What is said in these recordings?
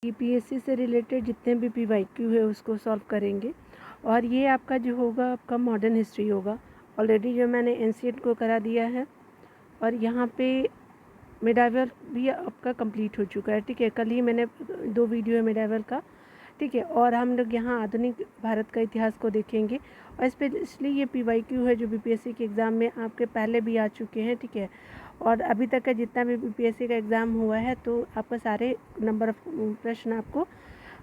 UPSC से related जितने भी पीवाईक्यू है उसको सॉल्व करेंगे। और ये आपका जो होगा आपका मॉडर्न हिस्ट्री होगा। ऑलरेडी जो मैंने एंशिएंट को करा दिया है और यहाँ पे मिडाइवल भी आपका कंप्लीट हो चुका है। ठीक है, कल ही मैंने 2 वीडियो है मिडाइवल का। ठीक है, और हम लोग यहाँ आधुनिक भारत का इतिहास को देखेंगे और स्पेशली ये पीवाईक्यू है जो बीपीएससी के एग्ज़ाम में आपके पहले भी आ चुके हैं। ठीक है, और अभी तक का जितना भी बीपीएससी का एग्ज़ाम हुआ है तो आपका सारे नंबर ऑफ प्रश्न आपको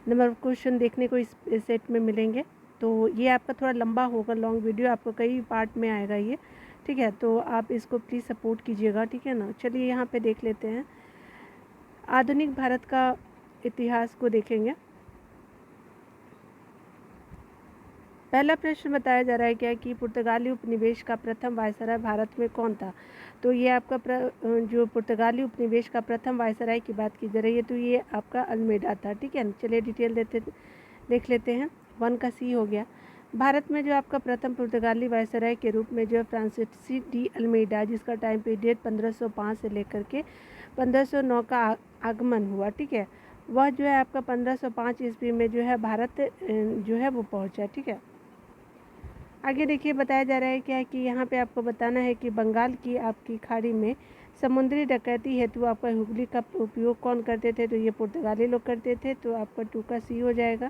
नंबर ऑफ क्वेश्चन देखने को इस सेट में मिलेंगे। तो ये आपका थोड़ा लंबा होगा, लॉन्ग वीडियो, आपको कई पार्ट में आएगा ये। ठीक है, तो आप इसको प्लीज़ सपोर्ट कीजिएगा। ठीक है ना, चलिए यहाँ पे देख लेते हैं आधुनिक भारत का इतिहास को देखेंगे। पहला प्रश्न बताया जा रहा है क्या कि पुर्तगाली उपनिवेश का प्रथम वायसराय भारत में कौन था। तो ये आपका जो पुर्तगाली उपनिवेश का प्रथम वायसराय की बात की जा रही है तो ये आपका अल्मेडा था। ठीक है, चलिए डिटेल देख लेते हैं। 1 का सी हो गया। भारत में जो आपका प्रथम पुर्तगाली वायसराय के रूप में जो फ्रांसिसी डी अल्मेडा, जिसका टाइम पीरियड 1505 से लेकर के 1509 का आगमन हुआ। ठीक है, वह जो है आपका 1505 ईस्वी में जो है भारत जो है वो पहुंचा। ठीक है, आगे देखिए बताया जा रहा है क्या कि यहाँ पे आपको बताना है कि बंगाल की आपकी खाड़ी में समुद्री डकैती हेतु आपका हुगली का उपयोग कौन करते थे। तो ये पुर्तगाली लोग करते थे। तो आपका 2 का सी हो जाएगा।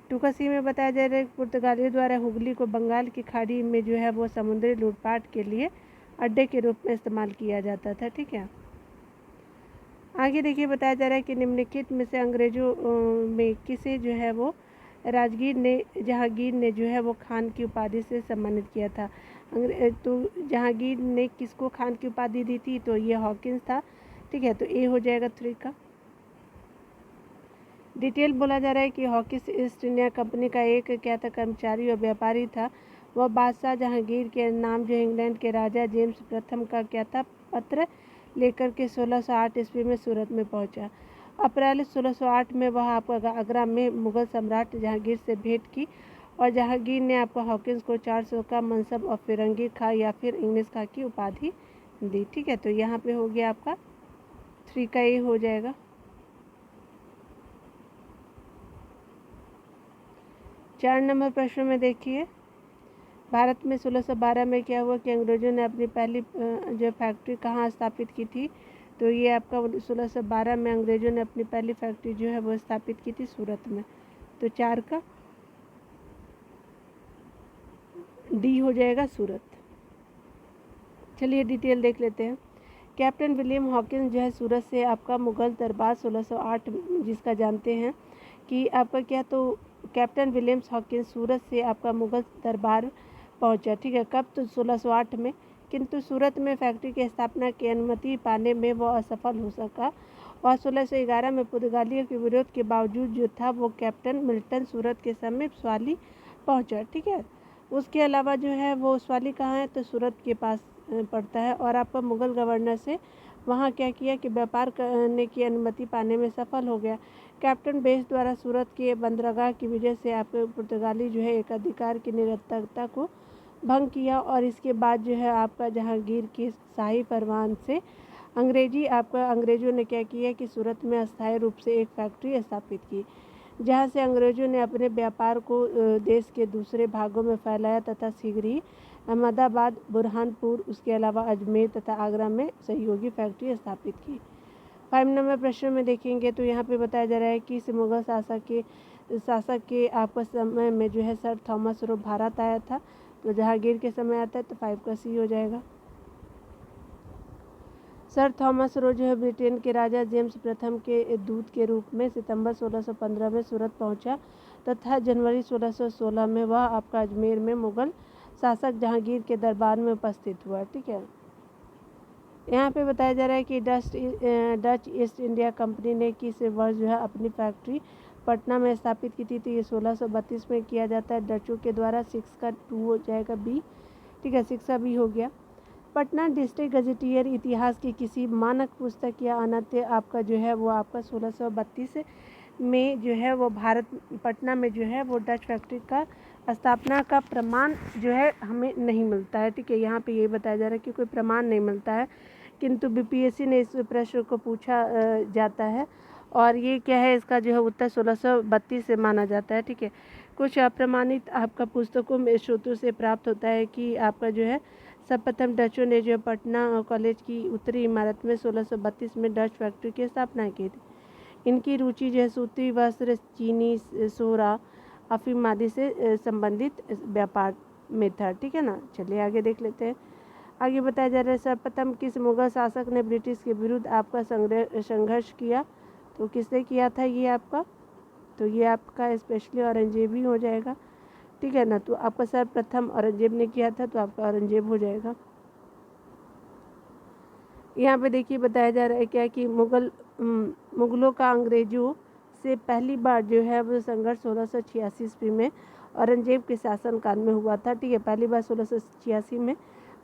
2 का सी में बताया जा रहा है कि पुर्तगालियों द्वारा हुगली को बंगाल की खाड़ी में जो है वो समुद्री लूटपाट के लिए अड्डे के रूप में इस्तेमाल किया जाता था। ठीक है, आगे देखिए बताया जा रहा है कि निम्नलिखित में से अंग्रेजों में किसे जो है वो जहांगीर ने जो है वो खान की उपाधि से सम्मानित किया था। तो जहांगीर ने किसको खान की उपाधि दी थी। तो ये हॉकिंस था। ठीक है, तो ए हो जाएगा 3 का। डिटेल बोला जा रहा है कि हॉकिंस ईस्ट इंडिया कंपनी का एक क्या था, कर्मचारी और व्यापारी था। वह बादशाह जहांगीर के नाम जो इंग्लैंड के राजा जेम्स प्रथम का क्या था पत्र लेकर के 1608 ईस्वी में सूरत में पहुंचा। अप्रैल 1608 में वह आपका आगरा में मुगल सम्राट जहांगीर से भेंट की और जहांगीर ने आपको हॉकिंस को 400 का मनसब और फिरंगी खा या फिर इंग्लिश खा की उपाधि दी। ठीक है, तो यहाँ पे हो गया आपका 3 का ए हो जाएगा। 4 नंबर प्रश्न में देखिए, भारत में 1612 में क्या हुआ कि अंग्रेजों ने अपनी पहली जो फैक्ट्री कहाँ स्थापित की थी। तो ये आपका 1612 में अंग्रेजों ने अपनी पहली फैक्ट्री जो है वो स्थापित की थी सूरत में। तो 4 का डी हो जाएगा सूरत। चलिए डिटेल देख लेते हैं। कैप्टन विलियम हॉकिंस जो है सूरत से आपका मुगल दरबार 1608 जिसका जानते हैं कि आपका क्या, तो कैप्टन विलियम्स हॉकिंस सूरत से आपका मुगल दरबार पहुंचा। ठीक है, कब, तो 1608 में। किंतु सूरत में फैक्ट्री की स्थापना की अनुमति पाने में वह असफल हो सका और 1611 में पुर्तगालियों के विरोध के बावजूद जो था वो कैप्टन मिल्टन सूरत के समीप स्वाली पहुंचा। ठीक है, उसके अलावा जो है वो स्वाली कहाँ है, तो सूरत के पास पड़ता है। और आपका मुगल गवर्नर से वहाँ क्या किया कि व्यापार करने की अनुमति पाने में सफल हो गया। कैप्टन बेस द्वारा सूरत के बंदरगाह की वजह से आपके पुर्तगाली जो है एक अधिकार की निरंतरता को भंग किया और इसके बाद जो है आपका जहांगीर की शाही फरमान से अंग्रेजों ने क्या किया कि सूरत में अस्थायी रूप से एक फैक्ट्री स्थापित की, जहां से अंग्रेजों ने अपने व्यापार को देश के दूसरे भागों में फैलाया तथा शीघ्र ही अहमदाबाद, बुरहानपुर, उसके अलावा अजमेर तथा आगरा में सहयोगी फैक्ट्री स्थापित की। 5 नंबर प्रश्न में देखेंगे तो यहाँ पे बताया जा रहा है कि मुगल शासक के आपका समय में जो है सर थॉमस रो भारत आया था। तो जहांगीर के समय आता है तो 5 का सी हो जाएगा। सर थॉमस रो जो है ब्रिटेन के राजा जेम्स प्रथम के दूत के रूप में सितंबर 1615 में सूरत पहुंचा तथा जनवरी 1616 में वह आपका अजमेर में मुगल शासक जहांगीर के दरबार में उपस्थित हुआ। ठीक है, यहाँ पे बताया जा रहा है कि डच ईस्ट इंडिया कंपनी ने किस वर्ष जो है अपनी फैक्ट्री पटना में स्थापित की थी। तो ये 1632 में किया जाता है डचों के द्वारा। 6 का 2 हो जाएगा बी। ठीक है, 6 का बी हो गया। पटना डिस्ट्रिक्ट गजेटियर इतिहास की किसी मानक पुस्तक या अनन्य आपका जो है वो आपका 1632 में जो है वो पटना में जो है वो डच फैक्ट्री का स्थापना का प्रमाण जो है हमें नहीं मिलता है। ठीक है, यहाँ पे ये बताया जा रहा है कि कोई प्रमाण नहीं मिलता है, किंतु बीपीएससी ने इस प्रश्न को पूछा जाता है और ये क्या है, इसका जो है उत्तर 1632 से माना जाता है। ठीक है, कुछ अप्रमाणित आपका पुस्तकों में स्रोतों से प्राप्त होता है कि आपका जो है सर्वप्रथम डचों ने जो पटना कॉलेज की उत्तरी इमारत में 1632 में डच फैक्ट्री की स्थापना की थी। इनकी रुचि जो है सूती वस्त्र, चीनी, सोरा, अफीम आदि से संबंधित व्यापार में था। ठीक है ना, चलिए आगे देख लेते हैं। आगे बताया जा रहा है, सर्वप्रथम किस मुगल शासक ने ब्रिटिश के विरुद्ध आपका संघर्ष किया? तो किसने किया था ये आपका? तो ये आपका स्पेशली औरंगजेब ही हो जाएगा। ठीक है ना, तो आपका सर्वप्रथम औरंगजेब ने किया था, तो आपका औरंगजेब हो जाएगा। यहाँ पे देखिए बताया जा रहा है क्या कि मुगलों का अंग्रेजों से पहली बार जो है वो संघर्ष 1686 ईस्वी में औरंगजेब के शासनकाल में हुआ था। ठीक है, पहली बार 1686 में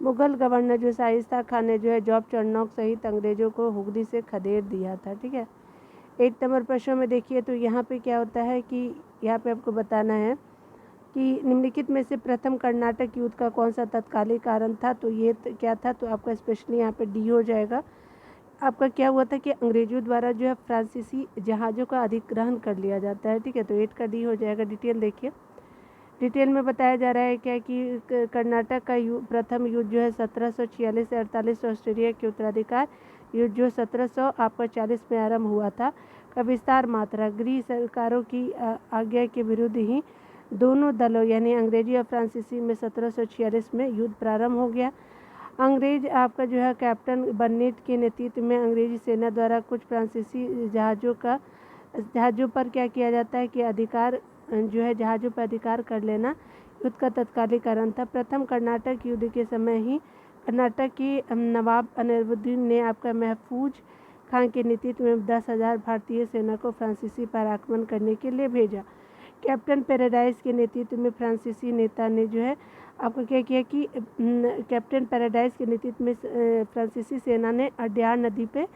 मुगल गवर्नर जो शाइस्ता खान ने जो है जॉब चरनौक सहित अंग्रेजों को हुगली से खदेड़ दिया था। ठीक है, 8 नंबर प्रश्न में देखिए, तो यहाँ पे क्या होता है कि यहाँ पे आपको बताना है कि निम्नलिखित में से प्रथम कर्नाटक युद्ध का कौन सा तत्कालीन कारण था? तो ये क्या था? तो आपका स्पेशली यहाँ पे डी हो जाएगा। आपका क्या हुआ था कि अंग्रेजों द्वारा जो है फ्रांसीसी जहाज़ों का अधिग्रहण कर लिया जाता है। ठीक है, तो 8 का डी हो जाएगा। डिटेल देखिए, डिटेल में बताया जा रहा है क्या कि कर्नाटक का प्रथम युद्ध जो है 1746 से 48 ऑस्ट्रेलिया के उत्तराधिकार युद्ध जो 1740 में आरंभ हुआ था का विस्तार मात्रा गृह सरकारों की आज्ञा के विरुद्ध ही दोनों दलों यानी अंग्रेजी और फ्रांसीसी में 1746 में युद्ध प्रारंभ हो गया। अंग्रेज आपका जो है कैप्टन बर्नेट के नेतृत्व में अंग्रेजी सेना द्वारा कुछ फ्रांसीसी जहाज़ों पर क्या किया जाता है कि अधिकार जो है जहाज़ों पर अधिकार कर लेना युद्ध का तत्कालीन कारण था। प्रथम कर्नाटक युद्ध के समय ही कर्नाटक के नवाब अनिरुद्दीन ने आपका महफूज खान के नेतृत्व में 10,000 भारतीय सेना को फ्रांसीसी पर आक्रमण करने के लिए भेजा। कैप्टन पैराडाइज के नेतृत्व में फ्रांसीसी नेता ने जो है आपको क्या किया कि कैप्टन पैराडाइज के नेतृत्व में फ्रांसीसी सेना ने अड्यार नदी पे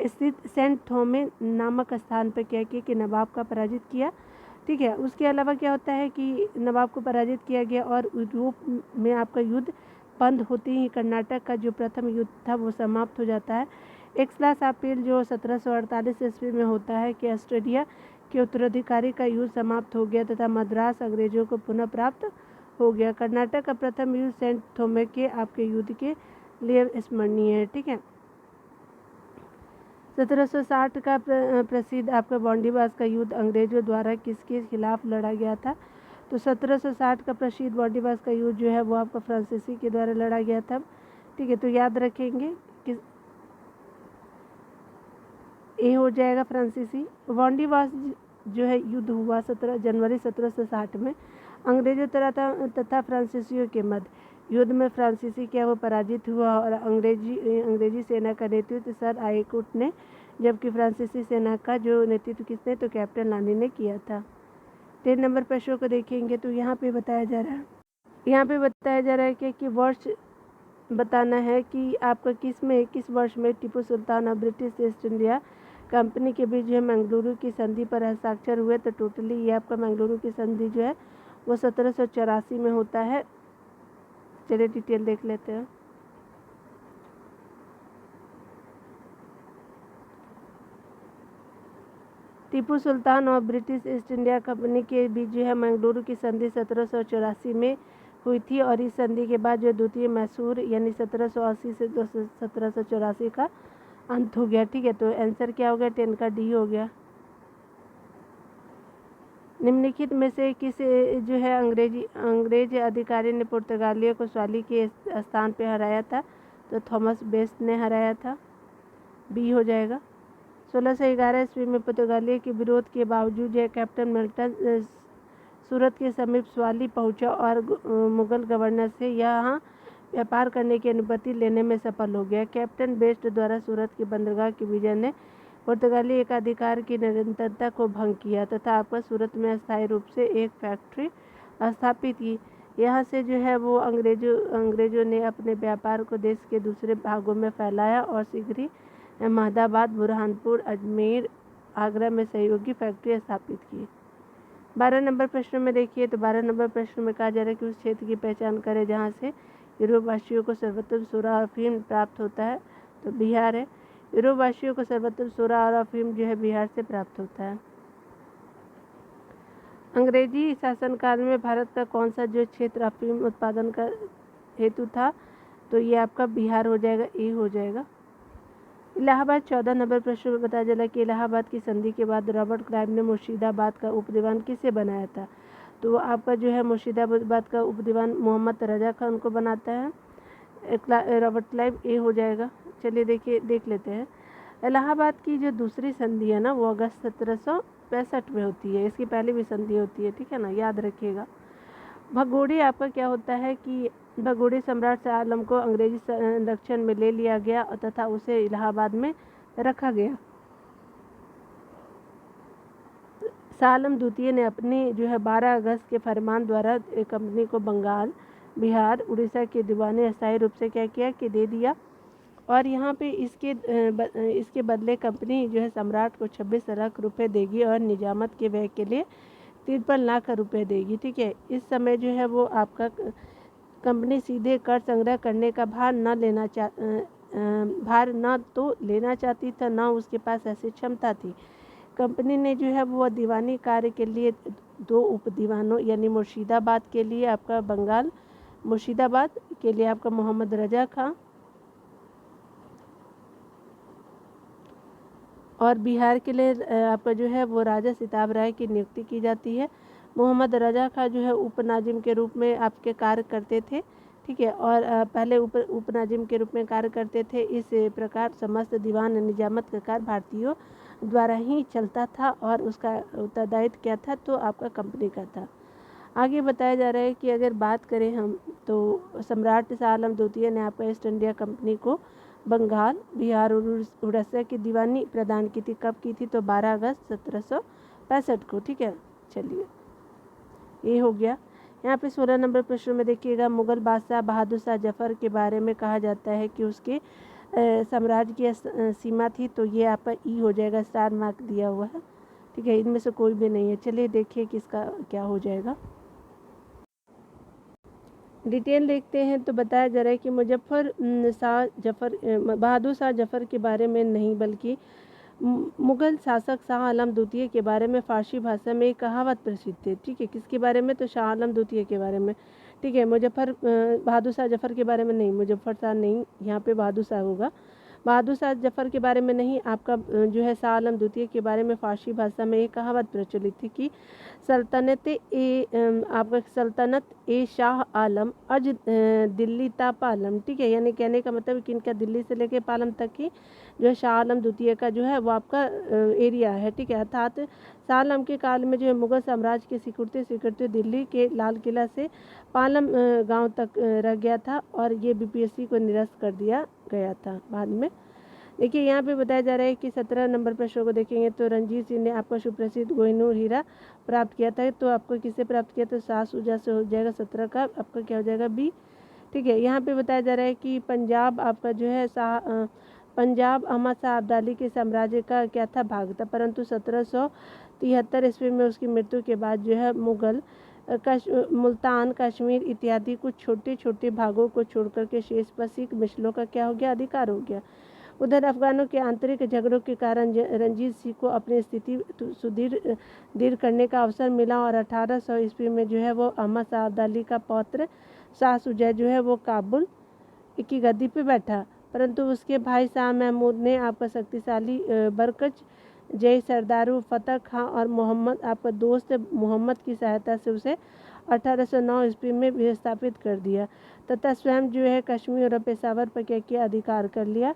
स्थित सेंट थोमे नामक स्थान पर क्या किया कि नवाब का पराजित किया। ठीक है, उसके अलावा क्या होता है कि नवाब को पराजित किया गया और यूरोप में आपका युद्ध बंद होते ही कर्नाटक का जो प्रथम युद्ध था वो समाप्त हो जाता है। 31 अप्रैल जो 1748 ईस्वी में होता है कि ऑस्ट्रेलिया के उत्तराधिकारी का युद्ध समाप्त हो गया तथा मद्रास अंग्रेजों को पुनः प्राप्त हो गया। कर्नाटक का प्रथम युद्ध सेंट थोमे के आपके युद्ध के लिए स्मरणीय है। ठीक है, 1760 का प्रसिद्ध आपका बॉन्डीबास का युद्ध अंग्रेजों द्वारा किसके खिलाफ लड़ा गया था? तो 1760 का प्रसिद्ध बॉन्डीबास का युद्ध जो है वो आपका फ्रांसीसी के द्वारा लड़ा गया था। ठीक है, तो याद रखेंगे कि ए हो जाएगा फ्रांसीसी। बॉन्डीबास जो है युद्ध हुआ 17 जनवरी 1760 में अंग्रेजों तथा फ्रांसीसियों के मध्य। युद्ध में फ्रांसीसी क्या वो पराजित हुआ और अंग्रेजी सेना का नेतृत्व सर आइकुट ने, जबकि फ्रांसीसी सेना का जो नेतृत्व किसने? तो कैप्टन लानी ने किया था। 10 नंबर प्रश्नों को देखेंगे तो यहाँ पे बताया जा रहा है कि वर्ष बताना है कि आपका किस वर्ष में टीपू सुल्तान और ब्रिटिश ईस्ट इंडिया कंपनी के बीच जो है मंगलुरु की संधि पर हस्ताक्षर हुए। तो टोटली ये आपका मंगलुरु की संधि जो है वो 1784 में होता है। चलिए डिटेल देख लेते हैं। टीपू सुल्तान और ब्रिटिश ईस्ट इंडिया कंपनी के बीच जो है मंगलुरु की संधि 1784 में हुई थी और इस संधि के बाद जो द्वितीय मैसूर यानी 1780 से 1784 का अंत हो गया। ठीक है, तो आंसर क्या हो गया? 10 का डी हो गया। निम्नलिखित में से किस जो है अंग्रेज अधिकारी ने पुर्तगालियों को स्वाली के स्थान पर हराया था? तो थॉमस बेस्ट ने हराया था। बी हो जाएगा। 1611 ईस्वी में पुर्तगालियों के विरोध के बावजूद जो कैप्टन मिल्टन सूरत के समीप स्वाली पहुंचा और मुगल गवर्नर से यहाँ व्यापार करने की अनुमति लेने में सफल हो गया। कैप्टन बेस्ट द्वारा सूरत की बंदरगाह की विजय ने पुर्तगाली एकाधिकार की निरंतरता को भंग किया तथा आपका सूरत में अस्थायी रूप से एक फैक्ट्री स्थापित की। यहाँ से जो है वो अंग्रेजों ने अपने व्यापार को देश के दूसरे भागों में फैलाया और शीघ्र ही अहमदाबाद, बुरहानपुर, अजमेर, आगरा में सहयोगी फैक्ट्री स्थापित की। 12 नंबर प्रश्न में देखिए, तो 12 नंबर प्रश्न में कहा जा रहा है कि उस क्षेत्र की पहचान करें जहाँ से यूरोप वासियों को सर्वोत्तम सोरा और अफीम प्राप्त होता है। तो बिहार है। यूरोप वासियों को सर्वोत्तम सोना और अफीम जो है बिहार से प्राप्त होता है। अंग्रेजी शासनकाल में भारत का कौन सा जो क्षेत्र अफीम उत्पादन का हेतु था, तो ये आपका बिहार हो जाएगा, ए हो जाएगा। इलाहाबाद 14 नंबर प्रश्न में बताया चला कि इलाहाबाद की संधि के बाद रॉबर्ट क्लाइव ने मुर्शिदाबाद का उपदीवान किसे बनाया था, तो आपका जो है मुर्शिदाबाद का उपदीवान मोहम्मद रजा खान को बनाता है, रॉबर्ट क्लाइव, ए हो जाएगा। चलिए देख लेते हैं। इलाहाबाद की जो दूसरी संधि है ना, वो अगस्त 1765 में होती है। इसकी पहले भी संधि होती है, ठीक है ना, याद रखिएगा। भगोड़े आपका क्या होता है कि भगोड़े सम्राट शाह आलम को अंग्रेजी संरक्षण में ले लिया गया तथा उसे इलाहाबाद में रखा गया। शाह आलम द्वितीय ने अपने जो है 12 अगस्त के फरमान द्वारा कंपनी को बंगाल, बिहार, उड़ीसा के दीवाने अस्थायी रूप से क्या किया कि दे दिया। और यहाँ पे इसके बदले कंपनी जो है सम्राट को 26 लाख रुपए देगी और निजामत के व्यय के लिए 53 लाख रुपए देगी, ठीक है। इस समय जो है वो आपका कंपनी सीधे कर संग्रह करने का भार न तो लेना चाहती था, न उसके पास ऐसी क्षमता थी। कंपनी ने जो है वो दीवानी कार्य के लिए 2 उपदीवानों यानी मुर्शिदाबाद के लिए आपका बंगाल, मुर्शिदाबाद के लिए आपका मोहम्मद रजा खां और बिहार के लिए आपका जो है वो राजा सिताब राय की नियुक्ति की जाती है। मोहम्मद रजा खां जो है उपनाजिम के रूप में आपके कार्य करते थे, ठीक है, और पहले उपनाजिम के रूप में कार्य करते थे। इस प्रकार समस्त दीवान निजामत का कार्य भारतीयों द्वारा ही चलता था और उसका उत्तरदायित्व क्या था, तो आपका कंपनी का था। आगे बताया जा रहा है कि अगर बात करें हम, तो सम्राट शाह आलम द्वितीय ने आपका ईस्ट इंडिया कंपनी को बंगाल, बिहार और उड़ीसा की दीवानी प्रदान की थी। कब की थी, तो 12 अगस्त 1765 को, ठीक है। चलिए ये हो गया। यहाँ पे 16 नंबर प्रश्न में देखिएगा, मुगल बादशाह बहादुर शाह जफर के बारे में कहा जाता है कि उसके साम्राज्य की सीमा थी, तो ये आपका ई हो जाएगा, स्टार मार्क दिया हुआ है, ठीक है, इनमें से कोई भी नहीं है। चलिए देखिए किसका क्या हो जाएगा। डिटेल देखते हैं तो बताया जा रहा है कि बहादुर शाह जफर के बारे में नहीं बल्कि मुगल शासक शाह आलम द्वितीय के बारे में फारसी भाषा में एक कहावत प्रसिद्ध है, ठीक है। किसके बारे में, तो शाह आलम द्वितीय के बारे में, ठीक है। बहादुर शाह जफर के बारे में नहीं, मुजफ्फर शाह नहीं, यहाँ पे बहादुर शाह होगा। बहादुर शाह जफर के बारे में नहीं, आपका जो है शाह आलम द्वितीय के बारे में फारसी भाषा में एक कहावत प्रचलित थी कि सल्तनत ए शाह आलम अज दिल्ली ता पालम, ठीक है। यानी कहने का मतलब कि इनका दिल्ली से लेके पालम तक की जो है शाह आलम द्वितीय का जो है वो आपका एरिया है, ठीक है। अर्थात शाह आलम के काल में जो है मुगल साम्राज्य के सिकुड़ते दिल्ली के लाल किला से पालम गांव तक रह गया था और ये बीपीएससी को निरस्त कर दिया गया था बाद में। देखिए यहाँ पे बताया जा रहा है कि 17 नंबर प्रश्न को देखेंगे तो रणजीत सिंह ने आपका सुप्रसिद्ध कोहिनूर हीरा प्राप्त किया था, तो आपको किससे प्राप्त किया, तो शाह शुजा से हो जाएगा। 17 का आपका क्या हो जाएगा, बी, ठीक है। यहाँ पे बताया जा रहा है कि पंजाब आपका जो है पंजाब अहमद शाह अब्दाली के साम्राज्य का क्या था, भाग था, परंतु 1773 ईस्वी में उसकी मृत्यु के बाद जो है मुगल मुल्तान, कश्मीर इत्यादि कुछ छोटे छोटे भागों को छोड़कर के शेष पर सिख मिसलों का क्या हो गया, अधिकार हो गया। उधर अफगानों के आंतरिक झगड़ों के कारण रंजीत सिंह को अपनी स्थिति सुदृढ़ करने का अवसर मिला और 1800 ईस्वी में जो है वो अहमद शाह अब्दाली का पौत्र शाह शुजा जो है वो काबुल की गद्दी पे बैठा, परंतु उसके भाई शाह महमूद ने आपका शक्तिशाली बरकच जय सरदारू फतेह खां और मोहम्मद आपका दोस्त मोहम्मद की सहायता से उसे 1809 ईस्वी में विस्थापित कर दिया तथा स्वयं जो है कश्मीर और पेशावर पर क्या किया, अधिकार कर लिया।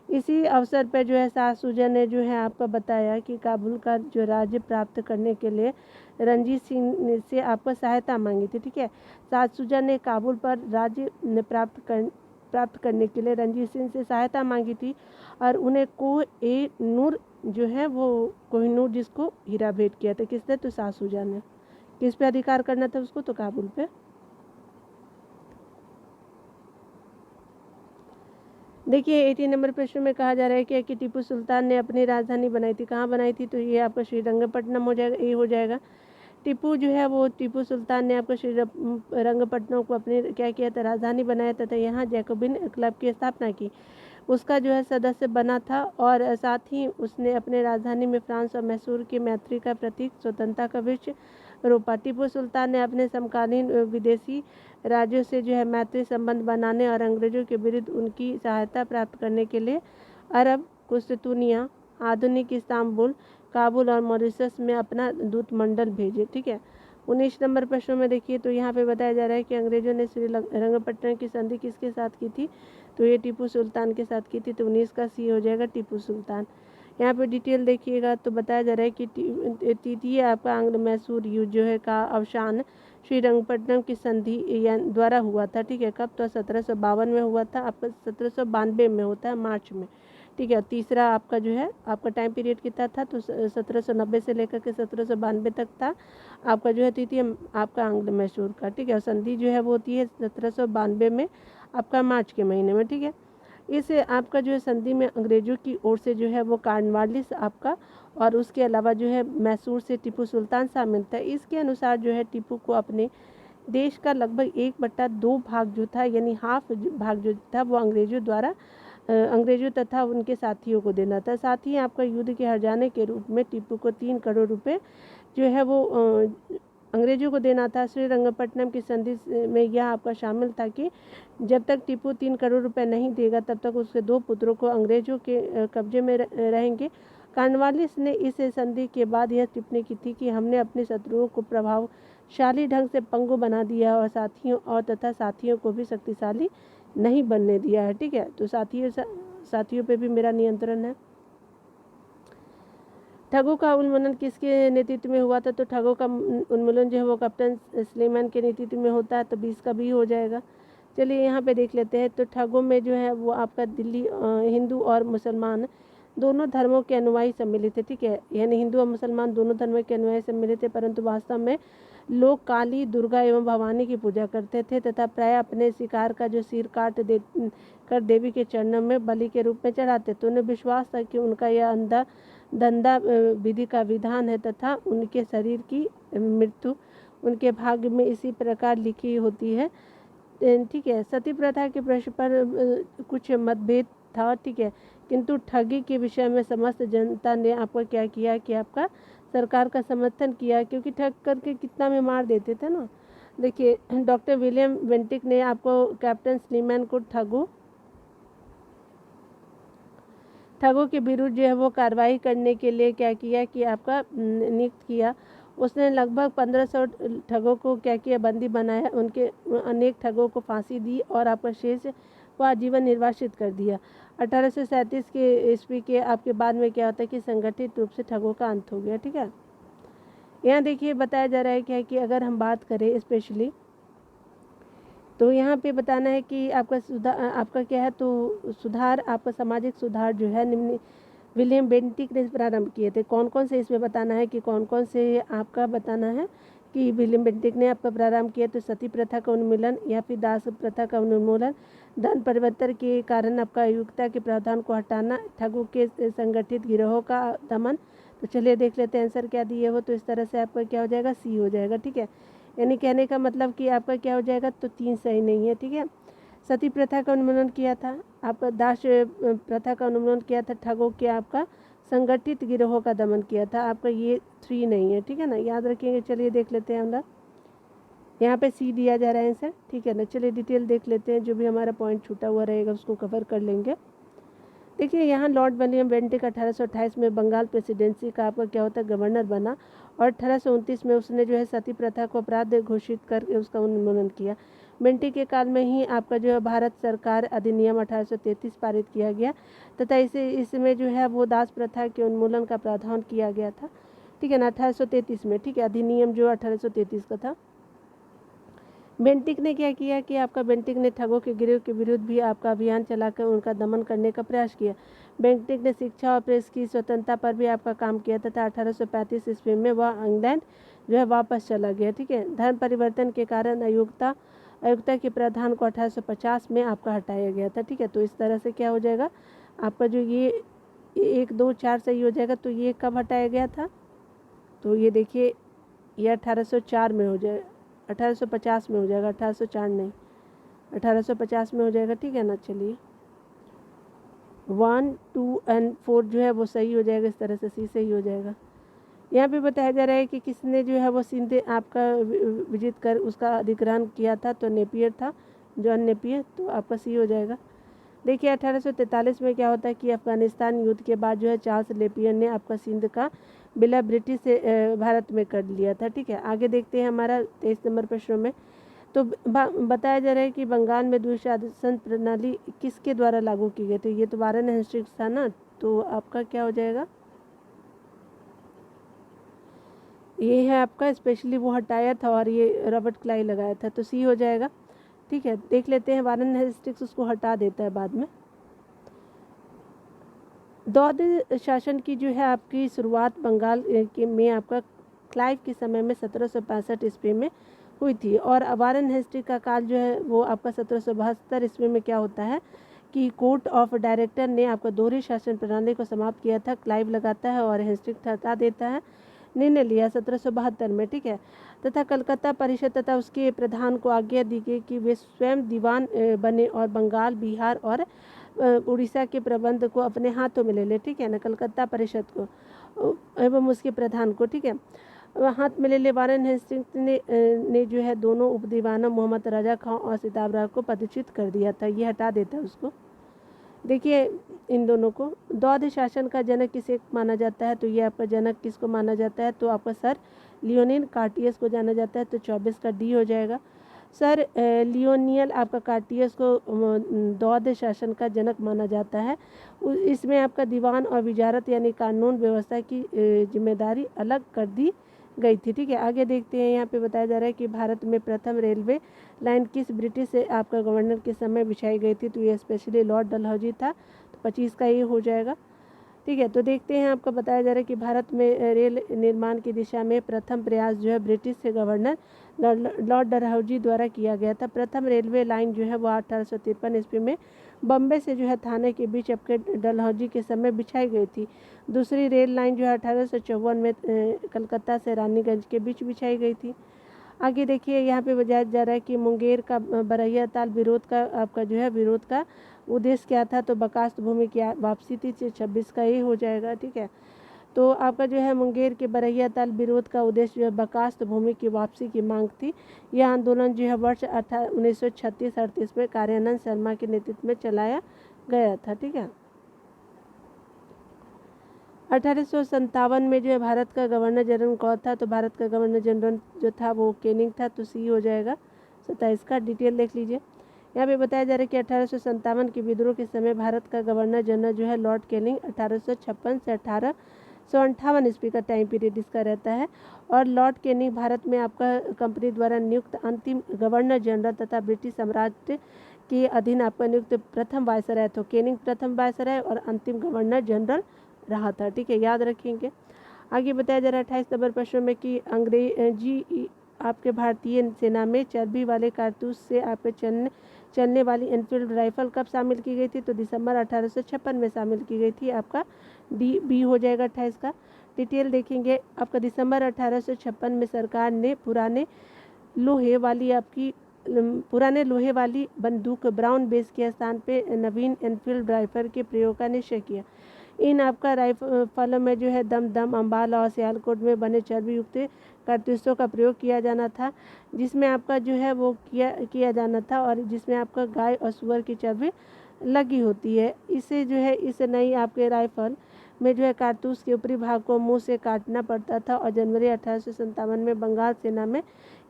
इसी अवसर पर जो है शाह शुजा ने जो है आपका बताया कि काबुल का जो राज्य प्राप्त करने के लिए रणजीत सिंह से आपको सहायता मांगी थी, ठीक है। शाह शुजा ने काबुल पर राज्य प्राप्त करने के लिए रणजीत सिंह से सहायता मांगी थी और उन्हें कोह-ए-नूर जो है वो कोहिनूर जिसको हीरा भेंट किया था, किसने, तो शाह शुजा ने। किस पे अधिकार करना था उसको, तो काबुल पे। देखिए 18 नंबर प्रश्न में कहा जा रहा है कि टीपू सुल्तान ने अपनी राजधानी बनाई थी, कहाँ बनाई थी, तो ये आपका श्रीरंगपट्टनम हो जाएगा, ये हो जाएगा। टीपू सुल्तान ने आपको श्रीरंगपट्टनम को अपनी क्या किया था, राजधानी बनाया था यहाँ जैकोबिन क्लब की स्थापना की। उसका जो है सदस्य बना था। और साथ ही उसने अपने राजधानी में फ्रांस और मैसूर की मैत्री का प्रतीक स्वतंत्रता का वृक्ष रोपा। टीपू सुल्तान ने अपने समकालीन विदेशी राज्यों से जो है मैत्री संबंध बनाने और अंग्रेजों के विरुद्ध उनकी सहायता प्राप्त करने के लिए अरब, कुस्तुनिया, आधुनिक इस्तांबुल, काबुल और मॉरिशस में अपना दूत मंडल भेजे। ठीक है। 19 नंबर प्रश्न में देखिए, तो यहाँ पे बताया जा रहा है कि अंग्रेजों ने श्रीरंगपट्टनम की संधि किसके साथ की थी, तो ये टीपू सुल्तान के साथ की थी। तो 19 का सी हो जाएगा टीपू सुल्तान। यहाँ पे डिटेल देखिएगा तो बताया जा रहा है कि तृतीय आपका आंग्ल मैसूर युद्ध जो है का अवसान श्रीरंगपट्टनम की संधि द्वारा हुआ था। ठीक है। कब, तो 1752 में हुआ था। आपका 1792 में होता है मार्च में। ठीक है। तीसरा आपका जो है आपका टाइम पीरियड कितना था, तो 1790 से लेकर के 1792 तक था आपका जो है तृतीय आपका आंग्ल मैसूर का। ठीक है। और संधि जो है वो होती है 1792 में आपका मार्च के महीने में। ठीक है। इस आपका जो है संधि में अंग्रेजों की ओर से जो है वो कार्नवालिस आपका और उसके अलावा जो है मैसूर से टीपू सुल्तान शामिल था। इसके अनुसार जो है टीपू को अपने देश का लगभग 1/2 भाग जो था यानी हाफ भाग जो था वो अंग्रेजों तथा उनके साथियों को देना था। साथ ही आपका युद्ध के हर्जाने के रूप में टीपू को 3 करोड़ रुपए जो है वो अंग्रेजों को देना था। श्रीरंगपट्टनम की संधि में यह आपका शामिल था कि जब तक टीपू 3 करोड़ रुपए नहीं देगा तब तक उसके 2 पुत्रों को अंग्रेजों के कब्जे में रहेंगे। कार्नवालिस ने इस संधि के बाद यह टिप्पणी की थी कि हमने अपने शत्रुओं को प्रभावशाली ढंग से पंगु बना दिया और साथियों को भी शक्तिशाली नहीं बनने दिया है। ठीक है। तो साथियों पे भी मेरा नियंत्रण है। ठगों का उन्मूलन किसके नेतृत्व में हुआ था, तो ठगों का उन्मूलन जो है वो कैप्टन सुलेमान के नेतृत्व में होता है। तो 20 का भी हो जाएगा। चलिए यहाँ पे देख लेते हैं। तो ठगों में जो है वो आपका दिल्ली हिंदू और मुसलमान दोनों धर्मों के अनुयायी सम्मिलित थे। ठीक है। यानी हिंदू और मुसलमान दोनों धर्मों के अनुयायी सम्मिलित थे, परंतु वास्तव में लोग काली, दुर्गा एवं भवानी की पूजा करते थे तथा प्राय अपने शिकार का जो सिर काट कर देवी के चरणों में बलि के रूप में चढ़ाते। तो उन्हें विश्वास था कि उनका यह धंधा विधि का विधान है तथा उनके शरीर की मृत्यु उनके भाग्य में इसी प्रकार लिखी होती है। ठीक है। सती प्रथा के प्रश्न पर कुछ मतभेद था। ठीक है। किंतु ठगी के विषय में समस्त जनता ने आपको क्या किया कि आपका सरकार का समर्थन किया, क्योंकि ठग करके कितना में मार देते थे ना। देखिए, डॉक्टर विलियम बेंटिक ने आपको कैप्टन सुलेमान को ठगों के विरुद्ध जो है वो कार्रवाई करने के लिए क्या किया कि आपका नियुक्त किया। उसने लगभग 1500 ठगों को क्या किया, बंदी बनाया। उनके अनेक ठगों को फांसी दी और आपका शेष को आजीवन निर्वासित कर दिया। 1837 के ईस्वी के आपके बाद में क्या होता है कि संगठित रूप से ठगों का अंत हो गया। ठीक है। यहाँ देखिए बताया जा रहा है क्या है कि अगर हम बात करें स्पेशली, तो यहाँ पे बताना है कि आपका क्या है, तो सुधार आपका सामाजिक सुधार जो है निम्न विलियम बेंटिक ने प्रारंभ किए थे। कौन कौन से इसमें बताना है कि कौन कौन से आपका बताना है कि विलियम बेंटिक ने आपका प्रारंभ किया। तो सती प्रथा का उन्मूलन या फिर दास प्रथा का उन्मूलन, धन परिवर्तन के कारण आपका अयोग्यता के प्रावधान को हटाना, ठगों के संगठित गिरोहों का दमन। तो चलिए देख लेते हैं आंसर क्या दिए हो। तो इस तरह से आपका क्या हो जाएगा, सी हो जाएगा। ठीक है। यानी कहने का मतलब कि आपका क्या हो जाएगा, तो 3 सही नहीं है। ठीक है। सती प्रथा का उन्मूलन किया था, आपका दास प्रथा का उन्मूलन किया था, ठगों के आपका संगठित गिरोहों का दमन किया था। आपका ये 3 नहीं है। ठीक है ना, याद रखेंगे। चलिए देख लेते हैं हम लोग, यहाँ पे सी दिया जा रहा है आंसर। ठीक है ना। चलिए डिटेल देख लेते हैं, जो भी हमारा पॉइंट छूटा हुआ रहेगा उसको कवर कर लेंगे। देखिए यहाँ लॉर्ड विलियम बेंटिक 1828 में बंगाल प्रेसिडेंसी का आपका क्या होता है, गवर्नर बना और 1829 में उसने जो है सती प्रथा को अपराध घोषित करके उसका उन्मूलन किया। बेंटिक के काल में ही आपका जो है भारत सरकार अधिनियम 1833 पारित किया गया तथा इसमें जो है वो दास प्रथा के उन्मूलन का प्रावधान किया गया था। ठीक है ना, 1833 में। ठीक है। अधिनियम जो 1833 का था। बेंटिक ने क्या किया कि आपका बेंटिक ने ठगों के गिरोह के विरुद्ध भी आपका अभियान चलाकर उनका दमन करने का प्रयास किया। बेंटिक ने शिक्षा और प्रेस की स्वतंत्रता पर भी आपका काम किया तथा 1835 ईस्वी में वह इंग्लैंड जो है वापस चला गया। ठीक है। धर्म परिवर्तन के कारण अयोग्यता के प्रावधान को 1850 में आपका हटाया गया था। ठीक है। तो इस तरह से क्या हो जाएगा आपका जो ये 1 2 4 सही हो जाएगा। तो ये कब हटाया गया था, तो ये देखिए ये 1804 में हो जाएगा, 1850 में हो जाएगा, 1804 नहीं, 1850 में हो जाएगा। ठीक है ना। चलिए 1, 2 एंड 4 जो है वो सही हो जाएगा। इस तरह से सी सही हो जाएगा। यहाँ पे बताया जा रहा है कि किसने जो है वो सिंध आपका विजिट कर उसका अधिग्रहण किया था, तो नेपियर था, जॉन नेपियर, तो आपका सी हो जाएगा। देखिए 1843 में क्या होता है कि अफगानिस्तान युद्ध के बाद जो है चार्ल्स नेपियर ने आपका सिंध का विलय ब्रिटिश से भारत में कर लिया था। ठीक है, आगे देखते हैं हमारा 23 नंबर प्रश्न में। तो बताया जा रहा है कि बंगाल में द्विशासन प्रणाली किसके द्वारा लागू की गई थी। ये तो वारेन हेस्टिंग्स था ना, तो आपका क्या हो जाएगा, ये है आपका, स्पेशली वो हटाया था और ये रॉबर्ट क्लाई लगाया था, तो सी हो जाएगा। ठीक है, देख लेते हैं, वारेन हेस्टिंग्स उसको हटा देता है बाद में। द्वितीय शासन की जो है आपकी शुरुआत बंगाल के में आपका क्लाइव के समय में 1765 ईस्वी में हुई थी, और वारेन हेस्टिंग का काल जो है वो आपका 1772 ईस्वी में क्या होता है कि कोर्ट ऑफ डायरेक्टर ने आपका दोहरी शासन प्रणाली को समाप्त किया था। क्लाइव लगाता है और हेस्टिंग हटा देता है, निर्णय लिया 1772 में। ठीक है, तथा कलकत्ता परिषद तथा उसके प्रधान को आज्ञा दी गई कि वे स्वयं दीवान बने और बंगाल, बिहार और उड़ीसा के प्रबंध को अपने हाथों में ले ले। ठीक है ना, कलकत्ता परिषद को एवं उसके प्रधान को, ठीक है, हाथ में ले ले। वारेन हेस्टिंग्स ने जो है दोनों उपदीवानों मोहम्मद राजा खां और सिताब राव को पदच्युत कर दिया था, ये हटा देता है उसको। देखिए इन दोनों को, द्वितीय शासन का जनक किसे माना जाता है, तो ये आपका जनक किसको माना जाता है, तो आपका सर लियोनिल कार्टियस को जाना जाता है, तो 24 का डी हो जाएगा। सर लियोनियल आपका कार्टियस को द्वितीय शासन का जनक माना जाता है। इसमें आपका दीवान और विजारत यानी कानून व्यवस्था की जिम्मेदारी अलग कर दी गई थी। ठीक है, आगे देखते हैं। यहाँ पे बताया जा रहा है कि भारत में प्रथम रेलवे लाइन किस ब्रिटिश आपका गवर्नर के समय बिछाई गई थी, तो ये स्पेशली लॉर्ड डलहौजी था, तो 25 का ये हो जाएगा। ठीक है, तो देखते हैं, आपका बताया जा रहा है कि भारत में रेल निर्माण की दिशा में प्रथम प्रयास जो है ब्रिटिश से गवर्नर लॉर्ड डलहौजी द्वारा किया गया था। प्रथम रेलवे लाइन जो है वो 1853 ईस्वी में बम्बे से जो है थाने के बीच आपके डलहौजी के समय बिछाई गई थी। दूसरी रेल लाइन जो है 1854 में कलकत्ता से रानीगंज के बीच बिछाई गई थी। आगे देखिए, यहाँ पे बताया जा रहा है कि मुंगेर का बरहिया ताल विरोध का आपका जो है विरोध का उद्देश्य क्या था, तो बकास्त भूमि की वापसी थी, 26 का ये हो जाएगा। ठीक है, तो आपका जो है मुंगेर के बरहिया ताल विरोध का उद्देश्य जो है बकास्त भूमि की वापसी की मांग थी। यह आंदोलन जो है वर्ष 1936-38 में कार्यानंद शर्मा के नेतृत्व में चलाया गया था। ठीक है, 1857 में जो है भारत का गवर्नर जनरल कौन था, तो भारत का गवर्नर जनरल जो था वो केनिंग था, तो सी हो जाएगा। 27 का डिटेल देख लीजिए। यहाँ पे बताया जा रहा है कि 1857 के विद्रोह के समय भारत का गवर्नर जनरल जो है लॉर्ड केनिंग 1856 से 1858 ईस्वी का टाइम पीरियड इसका रहता है। और लॉर्ड केनिंग भारत में आपका कंपनी द्वारा नियुक्त अंतिम गवर्नर जनरल तथा ब्रिटिश साम्राज्य के अधीन आपका नियुक्त प्रथम वायसराय, तो केनिंग प्रथम वायसराय और अंतिम गवर्नर जनरल रहा था। ठीक है, याद रखेंगे। आगे बताया जा रहा है 28 नंबर प्रश्न में कि अंग्रेजी आपके भारतीय सेना में चर्बी वाले कारतूस से आपके चलने वाली एनफील्ड राइफल कब शामिल की गई थी, तो दिसंबर 1856 में शामिल की गई थी। आपका डी बी हो जाएगा 28 का। डिटेल देखेंगे, आपका दिसंबर 1856 में सरकार ने पुराने लोहे वाली बंदूक ब्राउन बेस के स्थान पे नवीन एनफील्ड राइफल के प्रयोग का निश्चय किया। इन आपका राइफलों में जो है दमदम, अम्बाला और सियालकोट में बने चर्बी युक्त कारतूसों का प्रयोग किया जाना था, जिसमें आपका जो है वो किया जाना था, और जिसमें आपका गाय और सुअर की चर्बी लगी होती है। इसे जो है इस नई आपके राइफल में जो है कारतूस के ऊपरी भाग को मुंह से काटना पड़ता था, और जनवरी 1857 में बंगाल सेना में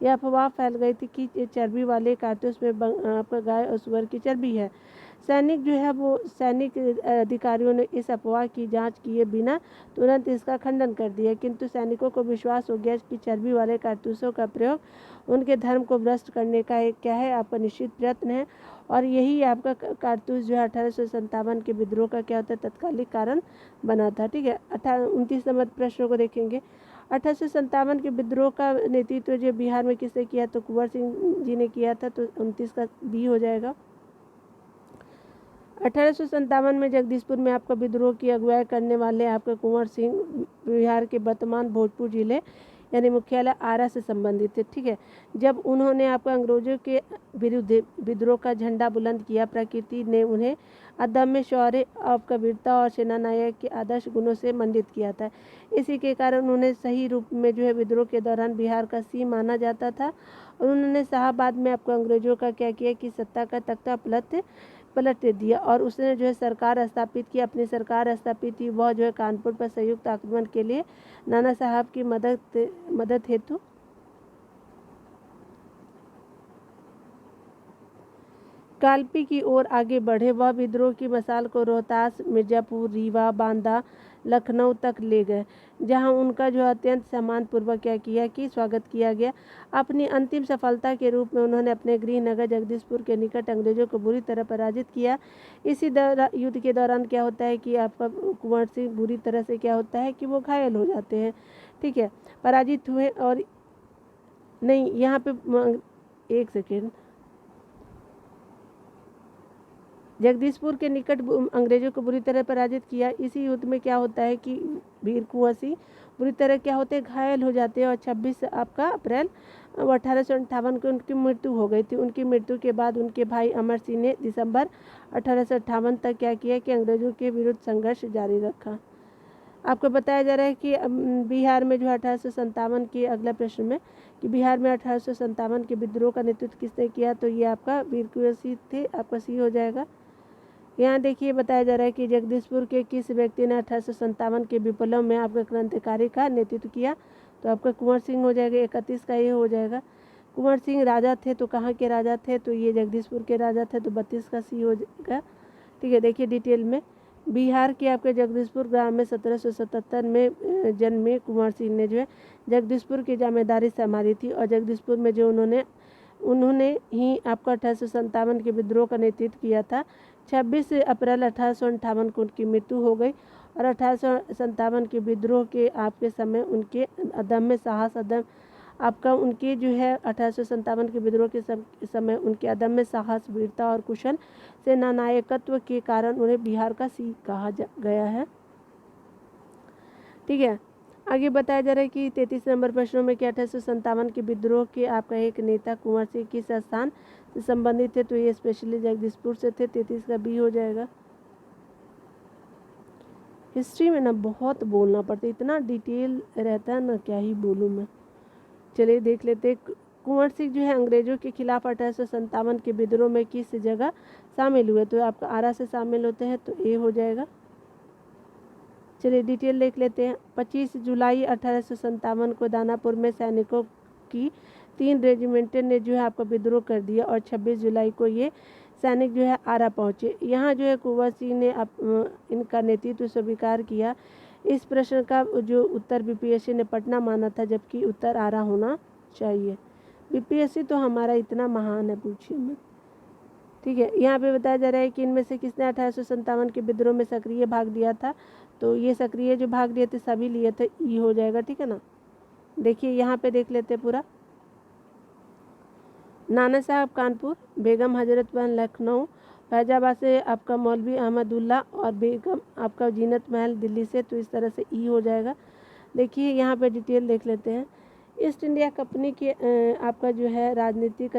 यह अफवाह फैल गई थी कि चर्बी वाले कारतूस में आपका गाय और सुअर की चर्बी है। सैनिक अधिकारियों ने इस अफवाह की जांच किए बिना तुरंत इसका खंडन कर दिया, किंतु सैनिकों को विश्वास हो गया कि चर्बी वाले कारतूसों का प्रयोग उनके धर्म को भ्रष्ट करने का एक क्या है आपका निश्चित प्रयत्न है, और यही आपका कारतूस जो है 1857 के विद्रोह का क्या होता है तत्कालिक कारण बना था। ठीक है, 29 नंबर प्रश्नों को देखेंगे। 1857 के विद्रोह का नेतृत्व जो बिहार में किसने किया, तो कुंवर सिंह जी ने किया था, तो 29 का बी हो जाएगा। 1857 में जगदीशपुर में आपका विद्रोह की अगुवाई करने वाले आपके कुंवर सिंह बिहार के वर्तमान भोजपुर जिले यानी मुख्यालय आरा से संबंधित है। ठीक है, जब उन्होंने आपका अंग्रेजों के विरुद्ध विद्रोह का झंडा बुलंद किया, प्रकृति ने उन्हें अदम्य शौर्य, आपका वीरता और सेनानायक के आदर्श गुणों से मंडित किया था। इसी के कारण उन्हें सही रूप में जो है विद्रोह के दौरान बिहार का सिंह माना जाता था। और उन्होंने शाहबाद में आपको अंग्रेजों का क्या किया कि सत्ता का तख्ता पलट दिया और उसने जो है सरकार स्थापित की। अपनी सरकार स्थापित की, वह जो है कानपुर पर संयुक्त आक्रमण के लिए नाना साहब की मदद हेतु कालपी की ओर आगे बढ़े। वह विद्रोह की मसाल को रोहतास, मिर्जापुर, रीवा, बांदा, लखनऊ तक ले गए, जहां उनका जो अत्यंत सम्मानपूर्वक क्या किया कि स्वागत किया गया। अपनी अंतिम सफलता के रूप में उन्होंने अपने गृह नगर जगदीशपुर के निकट अंग्रेजों को बुरी तरह पराजित किया। इसी युद्ध के दौरान क्या होता है कि आपका कुंवर सिंह बुरी तरह से क्या होता है कि वो घायल हो जाते हैं। ठीक है, पराजित हुए और नहीं, यहाँ पे एक सेकेंड, जगदीशपुर के निकट अंग्रेजों को बुरी तरह पराजित किया। इसी युद्ध में क्या होता है कि वीर कुंवर सिंह बुरी तरह क्या होते हैं, घायल हो जाते हैं और 26 आपका अप्रैल 1858 को उनकी मृत्यु हो गई थी। उनकी मृत्यु के बाद उनके भाई अमर सिंह ने दिसंबर 1858 तक क्या किया कि अंग्रेजों के विरुद्ध संघर्ष जारी रखा। आपको बताया जा रहा है कि बिहार में जो 1857 के अगला प्रश्न में कि बिहार में 1857 के विद्रोह का नेतृत्व किसने किया, तो ये आपका वीर कुंवर सिंह थे। आपका सी हो जाएगा। यहाँ देखिए बताया जा रहा है कि जगदीशपुर के किस व्यक्ति ने 1857 के विप्लव में आपका क्रांतिकारी का नेतृत्व किया, तो आपका कुंवर सिंह हो जाएगा। 31 का ये हो जाएगा। कुंवर सिंह राजा थे, तो कहाँ के राजा थे, तो ये जगदीशपुर के राजा थे, तो 32 का सी हो जाएगा। ठीक है, देखिए डिटेल में बिहार के आपके जगदीशपुर ग्राम में 1777 में जन्मे कुंवर सिंह ने जो है जगदीशपुर की जमींदारी संभाली थी और जगदीशपुर में जो उन्होंने ही आपका 1857 के विद्रोह का नेतृत्व किया था। 26 अप्रैल 1858 को उनकी मृत्यु हो गई और 1857 के विद्रोह के आपके समय उनके अदम्य साहस उनके जो है 1857 के विद्रोह के समय उनके अदम्य साहस, वीरता और कुशल सेनानायकत्व के कारण उन्हें बिहार का सिंह कहा गया है। ठीक है, आगे बताया जा रहा है कि 33 नंबर प्रश्नों में कि 1857 के विद्रोह के आपका एक नेता कुंवर सिंह किस स्थान से संबंधित थे, तो ये स्पेशली जगदीशपुर से थे। 33 का बी हो जाएगा। हिस्ट्री में ना बहुत बोलना पड़ता है, इतना डिटेल रहता है ना, क्या ही बोलूँ मैं। चलिए देख लेते। कुंवर सिंह जो है अंग्रेजों के खिलाफ 1857 के विद्रोह में किस जगह शामिल हुए, तो आपका आरा से शामिल होते हैं, तो ए हो जाएगा। चलिए डिटेल देख लेते हैं। 25 जुलाई 1857 को दानापुर में सैनिकों की 3 रेजिमेंट ने जो है आपका विद्रोह कर दिया और 26 जुलाई को ये सैनिक जो है आरा पहुँचे। यहाँ जो है कुंवर सिंह ने इनका नेतृत्व स्वीकार किया। इस प्रश्न का जो उत्तर बीपीएससी ने पटना माना था, जबकि उत्तर आरा होना चाहिए। बीपीएससी तो हमारा इतना महान है, पूछिए मत। ठीक है, यहाँ पे बताया जा रहा है कि इनमें से किसने 1857 के विद्रोह में सक्रिय भाग लिया था, तो ये सक्रिय जो भाग लिए थे सभी लिए थे, ई हो जाएगा। ठीक है ना, देखिए यहाँ पे देख लेते पूरा। नाना साहब कानपुर, बेगम हजरत महल लखनऊ, फैजाबाद से आपका मौलवी अहमदुल्ला और बेगम आपका जीनत महल दिल्ली से, तो इस तरह से ई हो जाएगा। देखिए यहाँ पे डिटेल देख लेते हैं। ईस्ट इंडिया कंपनी के आपका जो है राजनीतिक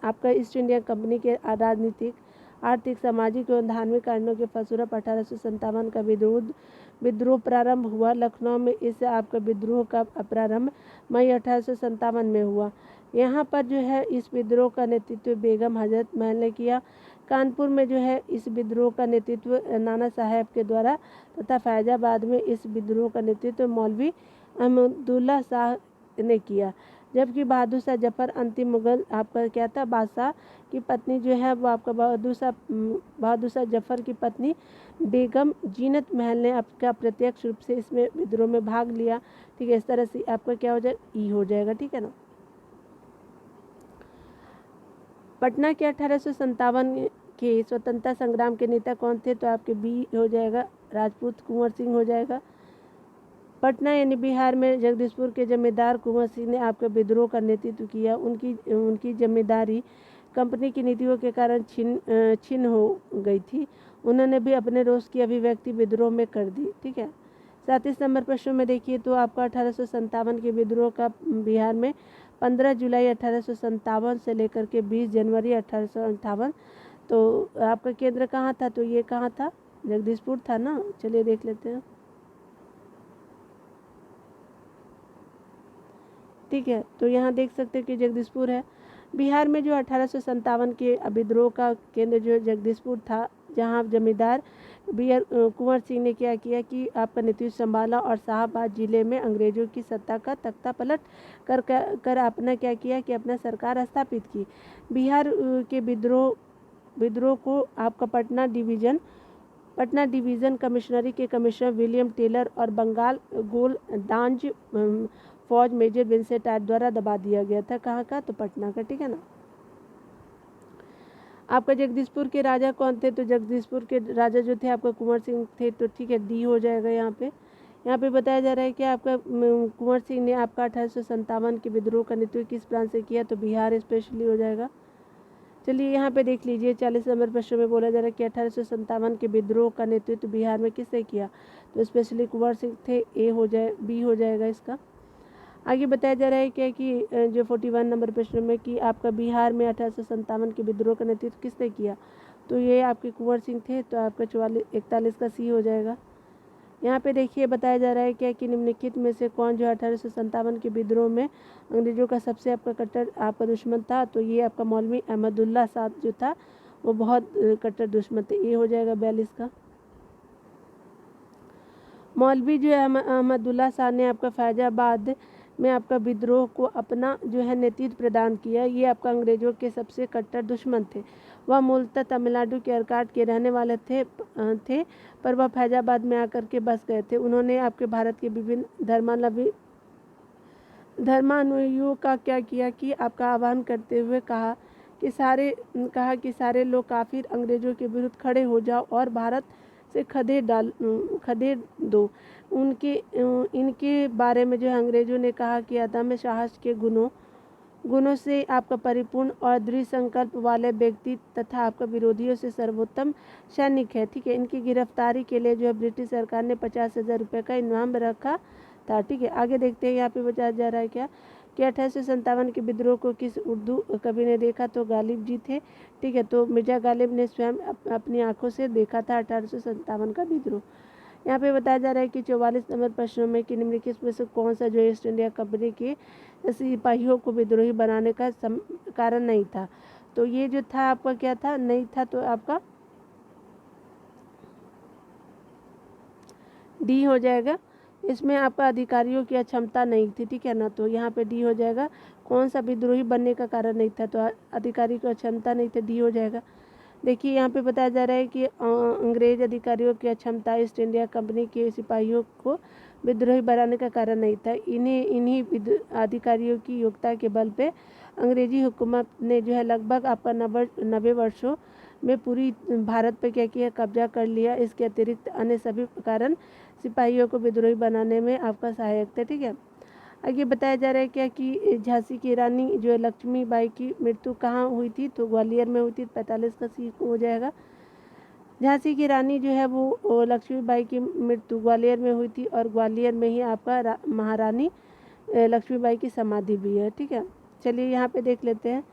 आपका ईस्ट इंडिया कंपनी के राजनीतिक, आर्थिक, सामाजिक एवं धार्मिक कारणों के फलस्वरूप 1857 का विद्रोह प्रारंभ हुआ। लखनऊ में इस आपका विद्रोह का प्रारंभ मई 1857 में हुआ। यहाँ पर जो है इस विद्रोह का नेतृत्व बेगम हजरत महल ने किया। कानपुर में जो है इस विद्रोह का नेतृत्व नाना साहब के द्वारा तथा फैजाबाद में इस विद्रोह का नेतृत्व मौलवी अहमदुल्ला शाह ने किया। जबकि बहादुर शाह जफर अंतिम मुगल आपका क्या था, बादशाह की पत्नी जो है वो आपका बहादुर शाह जफर की पत्नी बेगम जीनत महल ने आपका प्रत्यक्ष रूप से इसमें विद्रोह में भाग लिया। ठीक है, इस तरह से आपका क्या हो जाएगा, ई हो जाएगा। ठीक है ना। पटना के 1857 के स्वतंत्रता संग्राम के नेता कौन थे, तो आपके बी हो जाएगा, राजपूत कुंवर सिंह हो जाएगा। पटना यानी बिहार में जगदीशपुर के जमींदार कुंवर सिंह ने आपका विद्रोह का नेतृत्व किया। उनकी जमींदारी कंपनी की नीतियों के कारण छिन्न हो गई थी। उन्होंने भी अपने रोष की अभिव्यक्ति विद्रोह में कर दी। ठीक है, 37 नंबर प्रश्न में देखिए तो आपका 1857 के विद्रोह का बिहार में 15 जुलाई 1857 से लेकर के 20 जनवरी 1858, तो आपका केंद्र कहाँ था? तो ये कहाँ था? जगदीशपुर था ना। चलिए देख लेते हैं। ठीक है, तो यहाँ देख सकते हैं कि जगदीशपुर है। बिहार में जो 1857 के विद्रोह का केंद्र जो जगदीशपुर था, जहाँ जमींदार कुंवर सिंह ने क्या किया कि आपका नेतृत्व संभाला और शाहबाद जिले में अंग्रेजों की सत्ता का तख्ता पलट कर अपना क्या किया कि अपना सरकार स्थापित की। बिहार के विद्रोह को आपका पटना डिवीज़न कमिश्नरी के कमिश्नर विलियम टेलर और बंगाल गोलदांज फौज मेजर विंसेंटाइट द्वारा दबा दिया गया था। कहाँ का? तो पटना का। ठीक है ना। आपका जगदीशपुर के राजा कौन थे? तो जगदीशपुर के राजा जो थे आपका कुंवर सिंह थे। तो ठीक है, डी हो जाएगा यहाँ पे बताया जा रहा है कि आपका कुंवर सिंह ने आपका 1857 के विद्रोह का नेतृत्व किस प्रांत से किया? तो बिहार स्पेशली हो जाएगा। चलिए यहाँ पे देख लीजिए 40 नंबर प्रश्न में बोला जा रहा है कि 1857 के विद्रोह का नेतृत्व बिहार में किसने किया? तो स्पेशली कुंवर सिंह थे। बी हो जाएगा इसका। आगे बताया जा रहा है क्या कि जो 41 नंबर प्रश्न में कि आपका बिहार में 1857 के विद्रोह का नेतृत्व किसने किया? तो ये आपके कुंवर सिंह थे। तो आपका 41 का सी हो जाएगा। यहाँ पे देखिए बताया जा रहा है क्या कि निम्नलिखित में से कौन जो 1857 के विद्रोह में अंग्रेजों का सबसे आपका कट्टर आपका दुश्मन था? तो ये आपका मौलवी अहमदुल्ला साहब जो था वो बहुत कट्टर दुश्मन थे। ये हो जाएगा 42 का। मौलवी जो है अहमदुल्ला साहब ने आपका फैजाबाद में आपका विद्रोह को अपना जो है नेतृत्व प्रदान किया। ये आपका अंग्रेजों के सबसे कट्टर दुश्मन थे। वह मूलतः तमिलनाडु के अरकाट के रहने वाले थे पर वह फैजाबाद में आकर के बस गए थे। उन्होंने आपके भारत के विभिन्न धर्मानुयायियों का क्या किया कि आपका आह्वान करते हुए कहा कि सारे लोग काफिर अंग्रेजों के विरुद्ध खड़े हो जाओ और भारत से खदेड़ दो। इनके बारे में जो है अंग्रेजों ने कहा कि अदम्य साहस के गुणों से आपका परिपूर्ण और दृढ़ संकल्प वाले व्यक्ति तथा आपका विरोधियों से सर्वोत्तम सैनिक है। ठीक है, इनकी गिरफ्तारी के लिए जो है ब्रिटिश सरकार ने 50,000 रुपये का इनाम रखा था। ठीक है, आगे देखते हैं यहाँ पे बताया जा रहा है क्या कि 1857 के विद्रोह को किस उर्दू कवि ने देखा? तो गालिब जी थे। ठीक है, तो मिर्जा गालिब ने स्वयं अपनी आंखों से देखा था 1857 का विद्रोह। यहाँ पे बताया जा रहा है कि 44 नंबर प्रश्नों में कि निम्नलिखित में से कौन सा जो ईस्ट इंडिया कंपनी के सिपाहियों को विद्रोही बनाने का कारण नहीं था? तो ये जो था आपका क्या था? नहीं था। तो आपका डी हो जाएगा। इसमें आपका अधिकारियों की अक्षमता नहीं थी। ठीक है ना, तो यहाँ पे डी हो जाएगा। कौन सा विद्रोही बनने का कारण नहीं था? तो अधिकारी की अक्षमता नहीं थी। डी हो जाएगा। देखिए यहाँ पे बताया जा रहा है कि अंग्रेज अधिकारियों की अक्षमता ईस्ट इंडिया कंपनी के सिपाहियों को विद्रोही बनाने का कारण नहीं था। इन्हीं अधिकारियों की योग्यता के बल पे अंग्रेजी हुकूमत ने जो है लगभग आपका 90 वर्षों में पूरी भारत पे क्या किया? कब्जा कर लिया। इसके अतिरिक्त अन्य सभी कारण सिपाहियों को विद्रोही बनाने में आपका सहायक थे। ठीक है, आगे बताया जा रहा है क्या कि झांसी की रानी जो है लक्ष्मीबाई की मृत्यु कहाँ हुई थी? तो ग्वालियर में हुई थी। 45 का सी हो जाएगा। झांसी की रानी जो है वो लक्ष्मीबाई की मृत्यु ग्वालियर में हुई थी और ग्वालियर में ही आपका महारानी लक्ष्मीबाई की समाधि भी है। ठीक है, चलिए यहाँ पे देख लेते हैं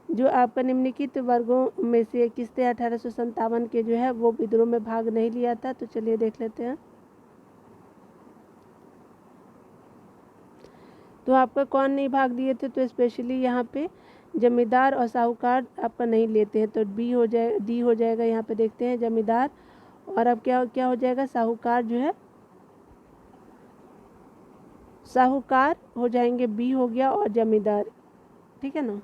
जो आपका निम्नलिखित वर्गों में से किसने 1857 के जो है वो विद्रोह में भाग नहीं लिया था? तो चलिए देख लेते हैं। तो आपका कौन नहीं भाग लिए थे? तो स्पेशली यहाँ पे जमींदार और साहूकार आपका नहीं लेते हैं। तो डी हो जाएगा। यहाँ पे देखते हैं जमींदार और अब क्या हो जाएगा? साहूकार जो है साहूकार हो जाएंगे। बी हो गया और जमींदार। ठीक है ना।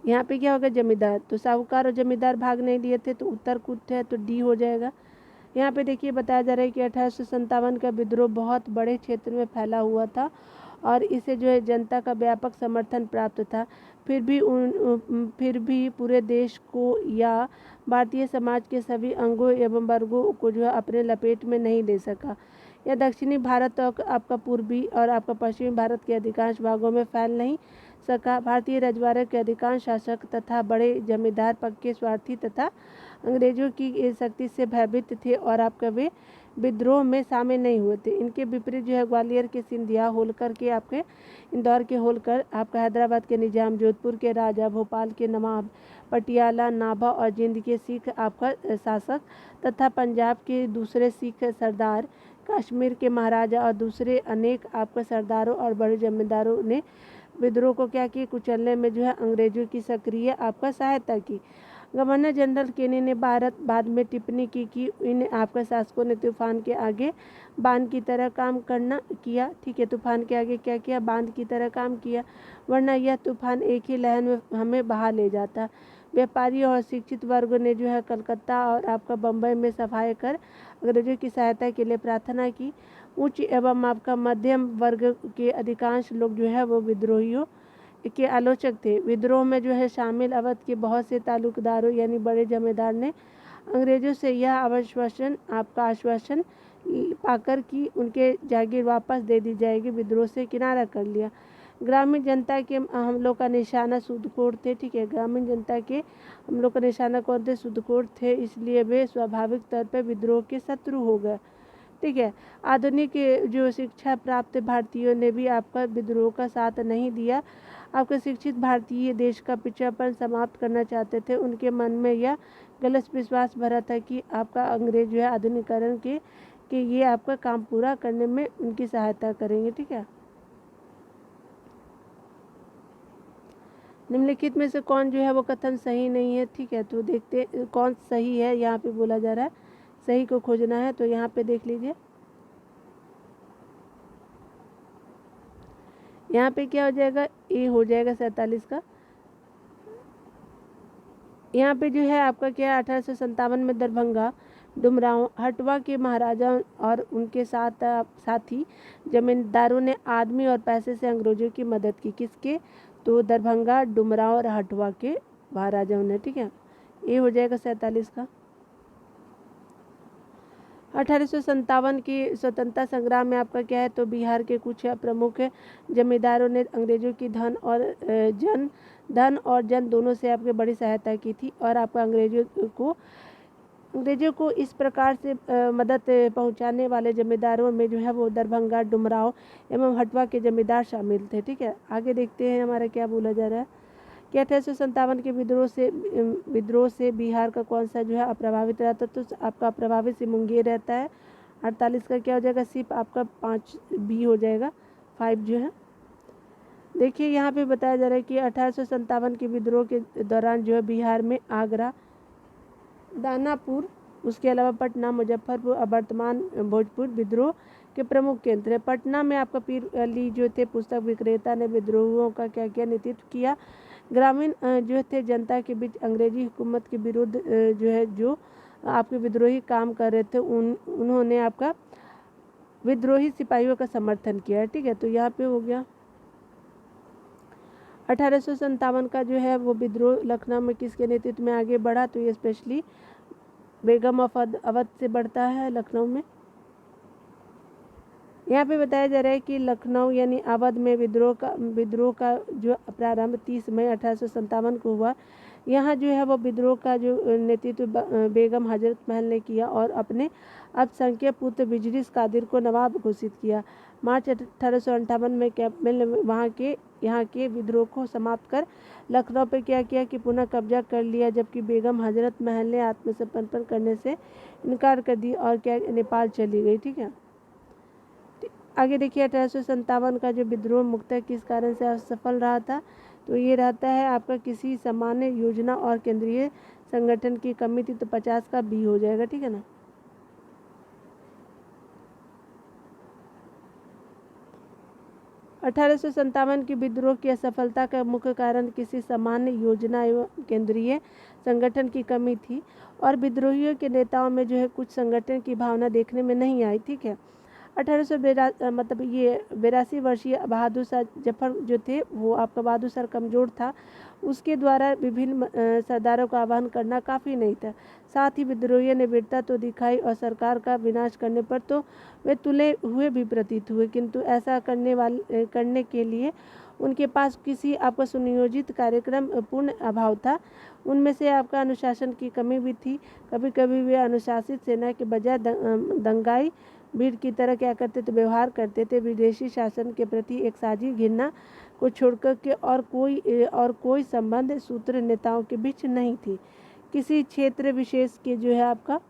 यहाँ पे क्या होगा? जमींदार। तो साहूकार और जमींदार भाग नहीं लिए थे तो उत्तर कुट है। तो डी हो जाएगा। यहाँ पे देखिए बताया जा रहा है कि 1857 का विद्रोह बहुत बड़े क्षेत्र में फैला हुआ था और इसे जो है जनता का व्यापक समर्थन प्राप्त था। फिर भी पूरे देश को या भारतीय समाज के सभी अंगों एवं वर्गों को जो है अपने लपेट में नहीं ले सका। यह दक्षिणी भारत और आपका पूर्वी और आपका पश्चिमी भारत के अधिकांश भागों में फैल नहीं सका। भारतीय रजवाड़े के अधिकांश शासक तथा बड़े जमींदार पक्के स्वार्थी तथा अंग्रेजों की शक्ति से भयभीत थे और आपका वे विद्रोह में शामिल नहीं हुए थे। इनके विपरीत जो है ग्वालियर के सिंधिया, होलकर के आपके इंदौर के होलकर, आपका हैदराबाद के निजाम, जोधपुर के राजा, भोपाल के नवाब, पटियाला, नाभा और जिंद के सिख आपका शासक तथा पंजाब के दूसरे सिख सरदार, कश्मीर के महाराजा और दूसरे अनेक आपका सरदारों और बड़े जमींदारों ने विद्रोह को क्या किया, कुचलने में जो है अंग्रेजों की सक्रिय आपका सहायता की। गवर्नर जनरल केनी ने बाद में टिप्पणी की कि इन आपका शासकों ने तूफान के आगे बांध की तरह काम करना किया। ठीक है, तूफान के आगे क्या किया, बांध की तरह काम किया, वरना यह तूफान एक ही लहर में हमें बहा ले जाता। व्यापारी और शिक्षित वर्ग ने जो है कलकत्ता और आपका बम्बई में सफाई कर अंग्रेजों की सहायता के लिए प्रार्थना की। उच्च एवं आपका मध्यम वर्ग के अधिकांश लोग जो है वो विद्रोहियों के आलोचक थे। विद्रोह में जो है शामिल अवध के बहुत से तालुकदारों यानी बड़े जमींदार ने अंग्रेजों से यह आश्वासन पाकर कि उनके जागीर वापस दे दी जाएगी, विद्रोह से किनारा कर लिया। ग्रामीण जनता के हमलों का निशाना सूदखोर थे। ठीक है, ग्रामीण जनता के हमलों का निशाना कौन थे, सूदखोर थे, इसलिए वे स्वाभाविक तौर पर विद्रोह के शत्रु हो गए। ठीक है, आधुनिक जो शिक्षा प्राप्त भारतीयों ने भी आपका विद्रोह का साथ नहीं दिया। आपके शिक्षित भारतीय देश का पिछड़ापन समाप्त करना चाहते थे। उनके मन में यह गलत विश्वास भरा था कि आपका अंग्रेज जो है आधुनिकीकरण के ये आपका काम पूरा करने में उनकी सहायता करेंगे। ठीक है, निम्नलिखित में से कौन जो है वो कथन सही नहीं है। ठीक है, तो देखते कौन सही है। यहाँ पे बोला जा रहा है सही को खोजना है, तो यहाँ पे देख लीजिए। यहाँ पे क्या हो जाएगा, ए हो जाएगा 47 का। यहाँ पे जो है आपका क्या 1857 में दरभंगा, डुमरांव, हटवा के महाराजा और उनके साथी जमींदारों ने आदमी और पैसे से अंग्रेजों की मदद की। किसके, तो दरभंगा, डुमरांव और हटवा के महाराजाओं ने। ठीक है, ये हो जाएगा 47 का। 1857 की स्वतंत्रता संग्राम में आपका क्या है, तो बिहार के कुछ प्रमुख जमींदारों ने अंग्रेजों की धन और जन दोनों से आपके बड़ी सहायता की थी और आपका अंग्रेजों को इस प्रकार से मदद पहुंचाने वाले जमींदारों में जो है वो दरभंगा, डुमरांव एवं हटवा के जमींदार शामिल थे। ठीक है, आगे देखते हैं हमारा क्या बोला जा रहा है कि 1857 के विद्रोह से बिहार का कौन सा जो है अप्रभावित रहता, तो आपका अप्रभावित से मुंगेर रहता है। 48 का क्या हो जाएगा, सिर्फ आपका 5 बी हो जाएगा, 5 जो है। देखिए यहाँ पे बताया जा रहा है कि 1857 के विद्रोह के दौरान जो है बिहार में आगरा, दानापुर, उसके अलावा पटना, मुजफ्फरपुर और वर्तमान भोजपुर विद्रोह के प्रमुख केंद्र है। पटना में आपका पीर अली जो थे पुस्तक विक्रेता ने विद्रोहियों का क्या किया, नेतृत्व किया। ग्रामीण जो थे जनता के बीच अंग्रेजी हुकूमत के विरुद्ध जो आपके विद्रोही काम कर रहे थे उन्होंने आपका विद्रोही सिपाहियों का समर्थन किया। ठीक है, तो यहाँ पे हो गया। 1857 का जो है वो विद्रोह लखनऊ में किसके नेतृत्व में आगे बढ़ा, तो ये स्पेशली बेगम ऑफ अवध से बढ़ता है लखनऊ में। यहाँ पे बताया जा रहा है कि लखनऊ यानी अवध में विद्रोह का जो प्रारंभ 30 मई 1857 को हुआ। यहाँ जो है वो विद्रोह का जो नेतृत्व बेगम हजरत महल ने किया और अपने अल्पसंख्यक पुत्र बिजरिस कादिर को नवाब घोषित किया। मार्च 1858 में कैंपबेल ने यहाँ के विद्रोह को समाप्त कर लखनऊ पर क्या किया कि पुनः कब्जा कर लिया, जबकि बेगम हजरत महल ने आत्मसमर्पण करने से इनकार कर दी और क्या नेपाल चली गई। ठीक है, आगे देखिए 1857 का जो विद्रोह मुख्यतः किस कारण से असफल रहा था, तो ये रहता है आपका किसी सामान्य योजना और केंद्रीय संगठन की कमी थी, तो 50 का बी हो जाएगा। ठीक है ना। अठारह की विद्रोह की असफलता का मुख्य कारण किसी सामान्य योजना एवं केंद्रीय संगठन की कमी थी और विद्रोहियों के नेताओं में जो है कुछ संगठन की भावना देखने में नहीं आई। ठीक है, 1882 वर्षीय बहादुर शाह जफर जो थे वो आपका बहादुर शाह कमज़ोर था, उसके द्वारा विभिन्न सरदारों का आह्वान करना काफ़ी नहीं था। साथ ही विद्रोहियों ने वीरता तो दिखाई और सरकार का विनाश करने पर तो वे तुले हुए भी प्रतीत हुए, किंतु ऐसा करने के लिए उनके पास किसी आपका सुनियोजित कार्यक्रम पूर्ण अभाव था। उनमें से आपका अनुशासन की कमी भी थी। कभी कभी वे अनुशासित सेना के बजाय दंगाई भीड़ की तरह क्या करते थे, व्यवहार करते थे। विदेशी शासन के प्रति एक साझी घृणा को छोड़कर के और कोई संबंध सूत्र नेताओं के बीच नहीं थी। किसी क्षेत्र विशेष के जो है आपका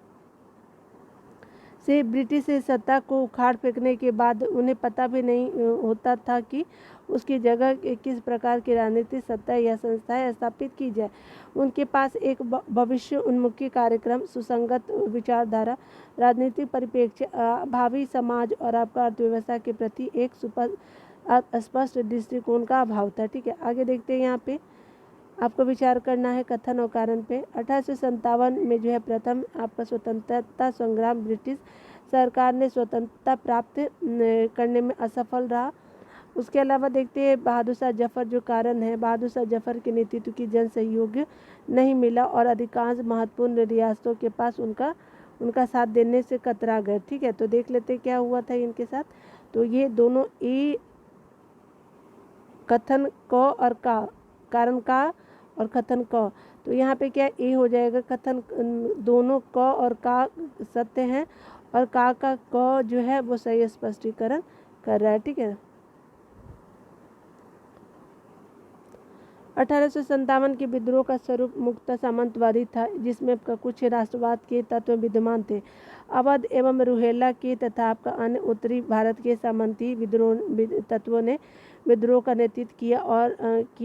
से ब्रिटिश सत्ता को उखाड़ फेंकने के बाद उन्हें पता भी नहीं होता था कि उसकी जगह किस प्रकार की राजनीतिक सत्ता या संस्थाएं स्थापित की जाए। उनके पास एक भविष्य उन्मुखी कार्यक्रम, सुसंगत विचारधारा, राजनीतिक परिप्रेक्ष्य, भावी समाज और आपका अर्थव्यवस्था के प्रति एक स्पष्ट दृष्टिकोण का अभाव था। ठीक है, आगे देखते हैं। यहाँ पे आपको विचार करना है कथन और कारण पे। 1857 में जो है प्रथम आपका स्वतंत्रता संग्राम ब्रिटिश सरकार ने स्वतंत्रता प्राप्त करने में असफल रहा। उसके अलावा देखते हैं बहादुर शाह जफर जो कारण है, बहादुर शाह जफर के नेतृत्व की जन सहयोग नहीं मिला और अधिकांश महत्वपूर्ण रियासतों के पास उनका साथ देने से कतरा गए। ठीक है, तो देख लेते क्या हुआ था इनके साथ। तो ये दोनों ए कथन क और का, कारण का और कथन क, तो यहाँ पे क्या ए हो जाएगा, कथन दोनों क और का सत्य हैं और का क जो है वो सही स्पष्टीकरण कर रहा है। ठीक है, 1857 के विद्रोह का स्वरूप मुक्त सामंतवादी था, जिसमें कुछ राष्ट्रवाद के तत्व विद्यमान थे। अवध एवं रुहेला के तथा आपका अन्य उत्तरी भारत के सामंती तत्वों ने विद्रोह का नेतृत्व किया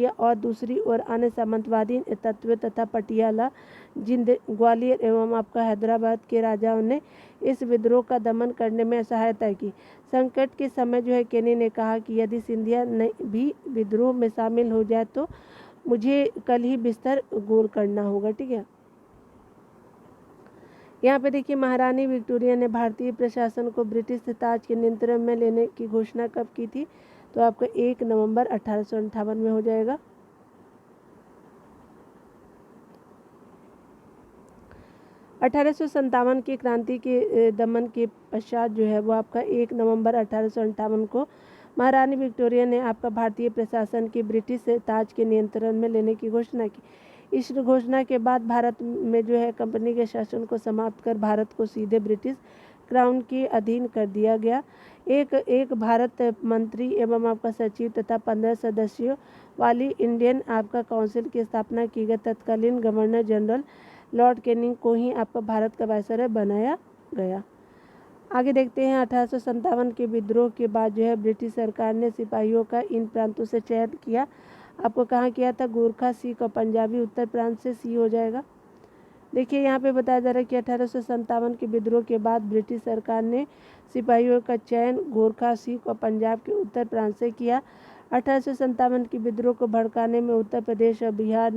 और दूसरी ओर अन्य सामंतवादी तत्व तथा पटियाला, जिंद, ग्वालियर एवं आपका हैदराबाद के राजाओं ने इस विद्रोह का दमन करने में सहायता की। संकट के समय जो है केनी ने कहा कि यदि सिंधिया भी विद्रोह में शामिल हो जाए तो मुझे कल ही बिस्तर गोल करना होगा। ठीक है, यहाँ पे देखिए महारानी विक्टोरिया ने भारतीय प्रशासन को ब्रिटिश ताज के नियंत्रण में लेने की घोषणा कब की थी, तो आपका 1 नवंबर 1858 में हो जाएगा। अठारह की क्रांति के दमन के पश्चात जो है वो आपका 1 नवंबर 1858 को महारानी विक्टोरिया ने आपका भारतीय प्रशासन के ब्रिटिश ताज के नियंत्रण में लेने की घोषणा की। इस घोषणा के बाद भारत में जो है कंपनी के शासन को समाप्त कर भारत को सीधे ब्रिटिश क्राउन के अधीन कर दिया गया। एक भारत मंत्री एवं आपका सचिव तथा 15 सदस्यों वाली इंडियन आपका काउंसिल की स्थापना की गई। तत्कालीन गवर्नर जनरल लॉर्ड कैनिंग को ही आपका भारत का वायसराय बनाया गया। आगे देखते हैं 1857 के विद्रोह के बाद जो है ब्रिटिश सरकार ने सिपाहियों का इन प्रांतों से चयन किया। आपको कहाँ किया था, गोरखा, सिख और पंजाबी उत्तर प्रांत से सी हो जाएगा। देखिए यहाँ पे बताया जा रहा है कि 1857 के विद्रोह के बाद ब्रिटिश सरकार ने सिपाहियों का चयन गोरखा, सिख और पंजाब के उत्तर प्रांत से किया। 1857 के विद्रोह को भड़काने में उत्तर प्रदेश और बिहार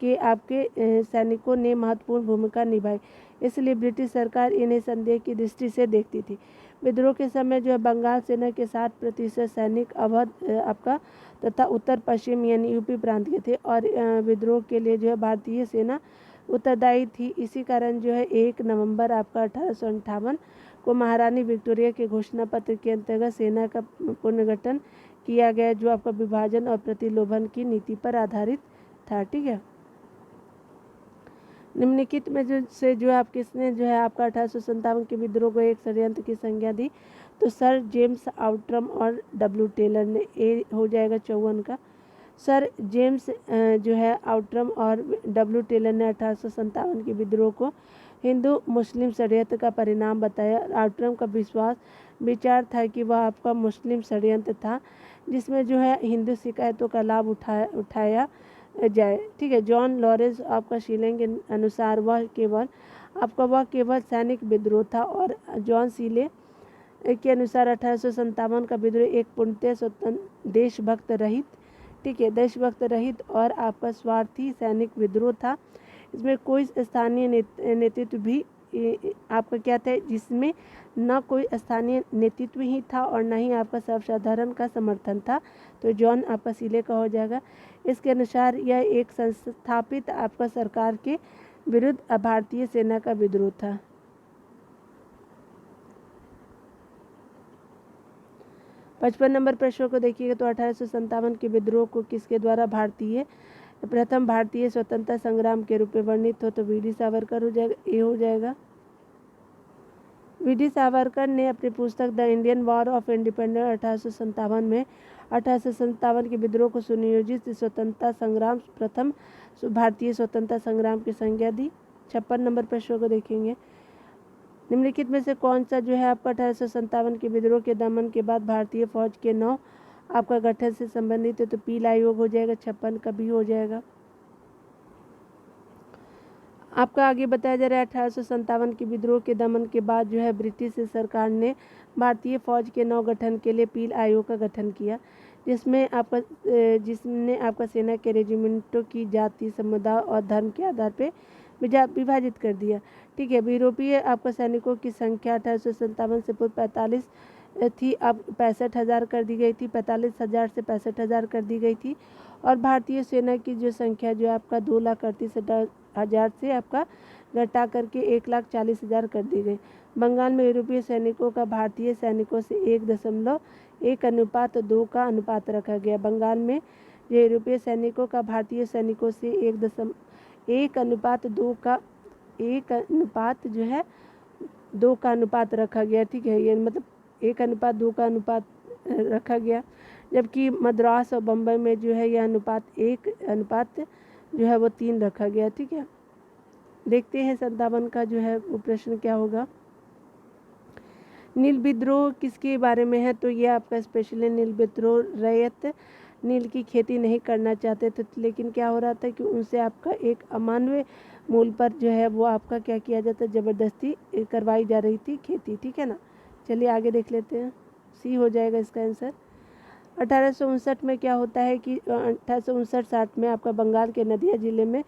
के आपके सैनिकों ने महत्वपूर्ण भूमिका निभाई, इसलिए ब्रिटिश सरकार इन्हें संदेह की दृष्टि से देखती थी। विद्रोह के समय जो है बंगाल सेना के 60% सैनिक अवध आपका तथा उत्तर पश्चिम यानी यूपी प्रांत के थे और विद्रोह के लिए जो है भारतीय सेना उत्तरदायी थी। इसी कारण जो है 1 नवंबर आपका 1858 को महारानी विक्टोरिया के घोषणा पत्र के अंतर्गत सेना का पुनर्गठन किया गया, जो आपका विभाजन और प्रतिलोभन की नीति पर आधारित था। ठीक है, निम्नलिखित में जो आप किसने जो है आपका 1857 के विद्रोह को एक षड्यंत्र की संज्ञा दी, तो सर जेम्स आउट्रम और डब्ल्यू टेलर ने। ए हो जाएगा 54 का। सर जेम्स जो है आउट्रम और डब्ल्यू टेलर ने 1857 के विद्रोह को हिंदू मुस्लिम षड्यंत्र का परिणाम बताया। आउट्रम का विचार था कि वह आपका मुस्लिम षड्यंत्र था जिसमें जो है हिंदू शिकायतों का लाभ उठाया जाए। ठीक है, जॉन लॉरेंस आपका शीले के अनुसार वह केवल सैनिक विद्रोह था और जॉन शीले के अनुसार 1857 का विद्रोह एक पूर्णतः स्वतंत्र देशभक्त रहित और आपका स्वार्थी सैनिक विद्रोह था। इसमें कोई स्थानीय नेतृत्व भी आपका क्या था, जिसमें न कोई स्थानीय नेतृत्व ही था और न ही आपका सर्वसाधारण का समर्थन था, तो जॉन आपका शीले का हो जाएगा। इसके अनुसार यह एक संस्थापित आपका सरकार के विरुद्ध भारतीय सेना का विद्रोह था। 55 नंबर प्रश्न को देखिएगा तो 1857 के विद्रोह को किसके द्वारा प्रथम भारतीय स्वतंत्रता संग्राम के रूप में वर्णित हो तो वीडी सावरकर हो जाएगा, ए हो जाएगा। वीडी सावरकर ने अपनी पुस्तक the Indian war of independence 1857 में 1857 के विद्रोह को सुनियोजित स्वतंत्रता संग्राम प्रथम भारतीय स्वतंत्रता संग्राम की संज्ञा दी। 56 नंबर प्रश्न को देखेंगे, निम्नलिखित में से कौन सा जो है आपका 1857 के विद्रोह के दमन के बाद भारतीय फौज के नौ आपका गठन से संबंधित है तो पील आयोग हो जाएगा। 56 का भी हो जाएगा। आपका आगे बताया जा रहा है 1857 के विद्रोह के दमन के बाद जो है ब्रिटिश सरकार ने भारतीय फौज के नौ गठन के लिए पील आयोग का गठन किया, जिसने आपका सेना के रेजिमेंटों की जाति, समुदाय और धर्म के आधार पर विभाजित कर दिया। ठीक है, यूरोपीय आपका सैनिकों की संख्या 1857 से पूर्व 45 थी, अब 65,000 कर दी गई थी। 45,000 से 65,000 कर दी गई थी। और भारतीय सेना की जो संख्या जो आपका 2,38,000 से आपका घटा करके 1,40,000 कर दी गई। बंगाल में यूरोपीय सैनिकों का भारतीय सैनिकों से 1.1:2 का अनुपात रखा गया। बंगाल में जो यूरोपीय सैनिकों का भारतीय सैनिकों से 1:2 का अनुपात रखा गया। ठीक है, ये मतलब 1:2 का अनुपात रखा गया, जबकि मद्रास और बम्बई में जो है यह अनुपात 1 जो है वो 3 रखा गया। ठीक है, देखते हैं 57 का जो है वो प्रश्न क्या होगा। नील विद्रोह किसके बारे में है तो ये आपका स्पेशली नील विद्रोह रैयत नील की खेती नहीं करना चाहते थे, लेकिन क्या हो रहा था कि उनसे आपका एक अमानवीय मूल पर जो है वो आपका क्या किया जाता, ज़बरदस्ती करवाई जा रही थी खेती। ठीक है ना, चलिए आगे देख लेते हैं। सी हो जाएगा इसका आंसर। 1859 में क्या होता है कि 1859-60 में आपका बंगाल के नदिया जिले में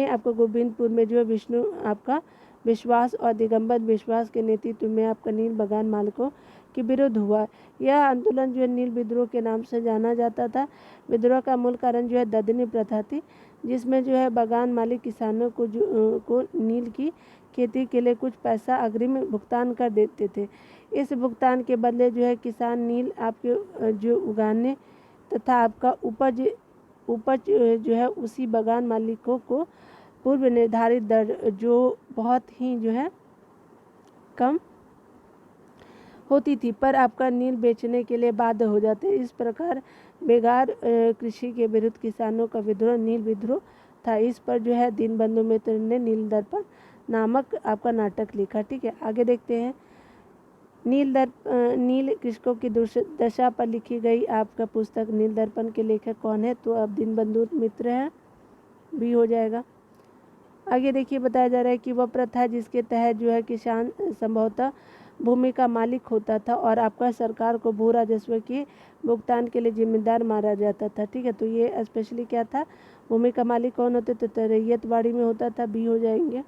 आपका गोविंदपुर में जो है विष्णु आपका विश्वास और दिगंबर विश्वास के नेतृत्व में आपका नील बागान मालिकों के विरोध हुआ। यह आंदोलन जो है नील विद्रोह के नाम से जाना जाता था। विद्रोह का मूल कारण जो है ददनी प्रथा थी, जिसमें जो है बागान मालिक किसानों को नील की खेती के लिए कुछ पैसा अग्रिम भुगतान कर देते थे। इस भुगतान के बदले जो है किसान नील आपके जो उगाने तथा आपका उपज जो है उसी बागान मालिकों को पूर्व निर्धारित दर जो बहुत ही जो है कम होती थी पर आपका नील बेचने के लिए बाध्य हो जाते। इस प्रकार बेगार कृषि के विरुद्ध किसानों का विद्रोह नील विद्रोह था। इस पर जो है दीनबंधु मित्र ने नील दर्पण नामक आपका नाटक लिखा। ठीक है, आगे देखते हैं। नील कृषकों की दशा पर लिखी गई आपका पुस्तक नील दर्पण के लेखक कौन है तो अब दीनबंधु मित्र है, भी हो जाएगा। आगे देखिए, बताया जा रहा है कि वह प्रथा जिसके तहत जो है किसान संभवतः भूमि का मालिक होता था और आपका सरकार को भू राजस्व के भुगतान के लिए जिम्मेदार माना जाता था। ठीक है, तो ये स्पेशली क्या था, भूमि का मालिक कौन होते तो रैयतवाड़ी में होता था, बी हो जाएंगे।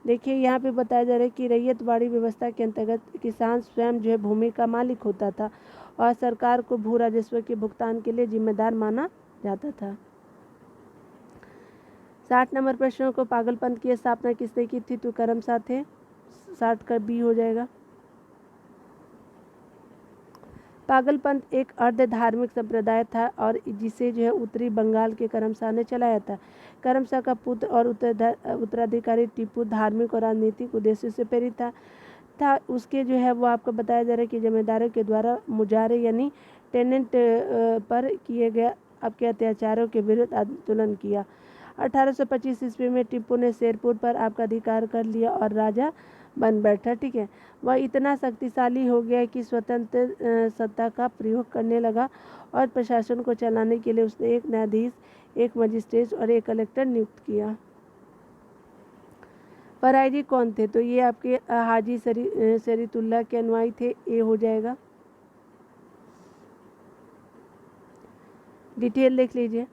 देखिए यहाँ पे बताया जा रहा है कि रैयतवाड़ी व्यवस्था के अंतर्गत किसान स्वयं जो है भूमि का मालिक होता था और सरकार को भू राजस्व के भुगतान के लिए जिम्मेदार माना जाता था। 60 नंबर प्रश्न को पागलपंथ की स्थापना किसने की थी तो करमशाह थे। 60 का बी हो जाएगा। पागलपंथ एक अर्ध धार्मिक संप्रदाय था और जिसे जो है उत्तरी बंगाल के करमशाह ने चलाया था। करमशाह का पुत्र और उत्तराधिकारी टीपू धार्मिक और राजनीतिक उद्देश्य से प्रेरित था। उसके जो है वो आपको बताया जा रहा है कि जमींदारों के द्वारा मुजारे यानी टेनेंट पर किए गए आपके अत्याचारों के विरुद्ध आंदोलन किया। 1825 ईस्वी में टीपू ने शेरपुर पर आपका अधिकार कर लिया और राजा बन बैठा। ठीक है, वह इतना शक्तिशाली हो गया कि स्वतंत्र सत्ता का प्रयोग करने लगा और प्रशासन को चलाने के लिए उसने एक न्यायाधीश, एक मजिस्ट्रेट और एक कलेक्टर नियुक्त किया। फरायजी कौन थे तो ये आपके हाजी शरीतुल्लाह के अनुयायी थे, ए हो जाएगा। डिटेल देख लीजिए।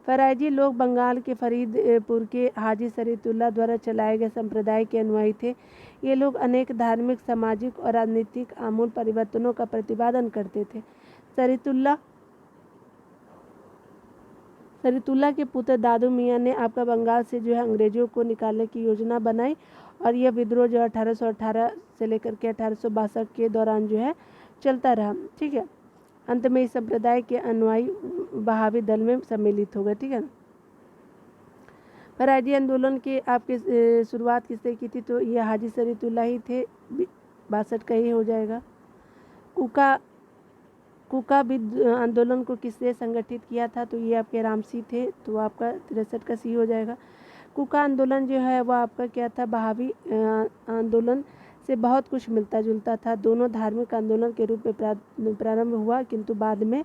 फरायजी लोग बंगाल के फरीदपुर के हाजी शरीतुल्लाह द्वारा चलाए गए संप्रदाय के अनुयायी थे। ये लोग अनेक धार्मिक, सामाजिक और राजनीतिक आमूल परिवर्तनों का प्रतिपादन करते थे। शरीतुल्लाह के पुत्र दादू मियाँ ने आपका बंगाल से जो है अंग्रेजों को निकालने की योजना बनाई और यह विद्रोह जो 1818 से लेकर के 1862 के दौरान जो है चलता रहा। ठीक है, अंत में इस संप्रदाय के अनुयायी बहावी दल में सम्मिलित हो गए। ठीक है ना। फराजी आंदोलन की आपकी शुरुआत किसने की थी? तो ये हाजी शरीयतुल्लाह ही थे। 62 का ही हो जाएगा। कुका विद आंदोलन को किसने संगठित किया था? तो ये आपके रामसी थे, तो आपका 63 का सी हो जाएगा। कुका आंदोलन जो है वह आपका क्या था? बहावी आंदोलन से बहुत कुछ मिलता जुलता था। दोनों धार्मिक आंदोलन के रूप में प्रारंभ हुआ, किंतु बाद में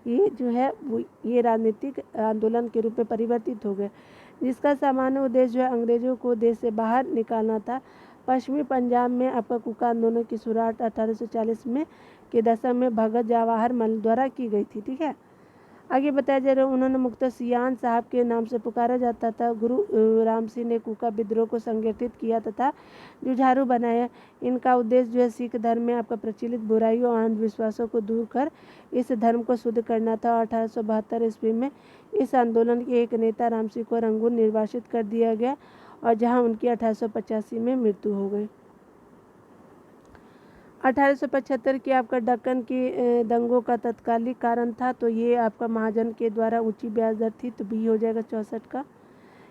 ये जो है वो ये राजनीतिक आंदोलन के रूप में परिवर्तित हो गए, जिसका सामान्य उद्देश्य जो है अंग्रेजों को देश से बाहर निकालना था। पश्चिमी पंजाब में आपका कुका आंदोलन की शुरुआत 1840 में के दशक में भगत जवाहर मल द्वारा की गई थी। ठीक है। आगे बताया जा रहा है, उन्होंने मुख्तः सियान साहब के नाम से पुकारा जाता था। गुरु राम सिंह ने कुका विद्रोह को संगठित किया तथा जुझारू बनाया। इनका उद्देश्य जो है सिख धर्म में आपका प्रचलित बुराइयों और अंधविश्वासों को दूर कर इस धर्म को शुद्ध करना था। 1872 ईस्वी में इस आंदोलन के एक नेता राम सिंह को रंगून निर्वासित कर दिया गया, और जहाँ उनकी 1885 में मृत्यु हो गई। 1875 के आपका दक्कन के दंगों का तत्कालिक कारण था, तो ये आपका महाजन के द्वारा ऊंची ब्याज दर थी, तो बी हो जाएगा 64 का।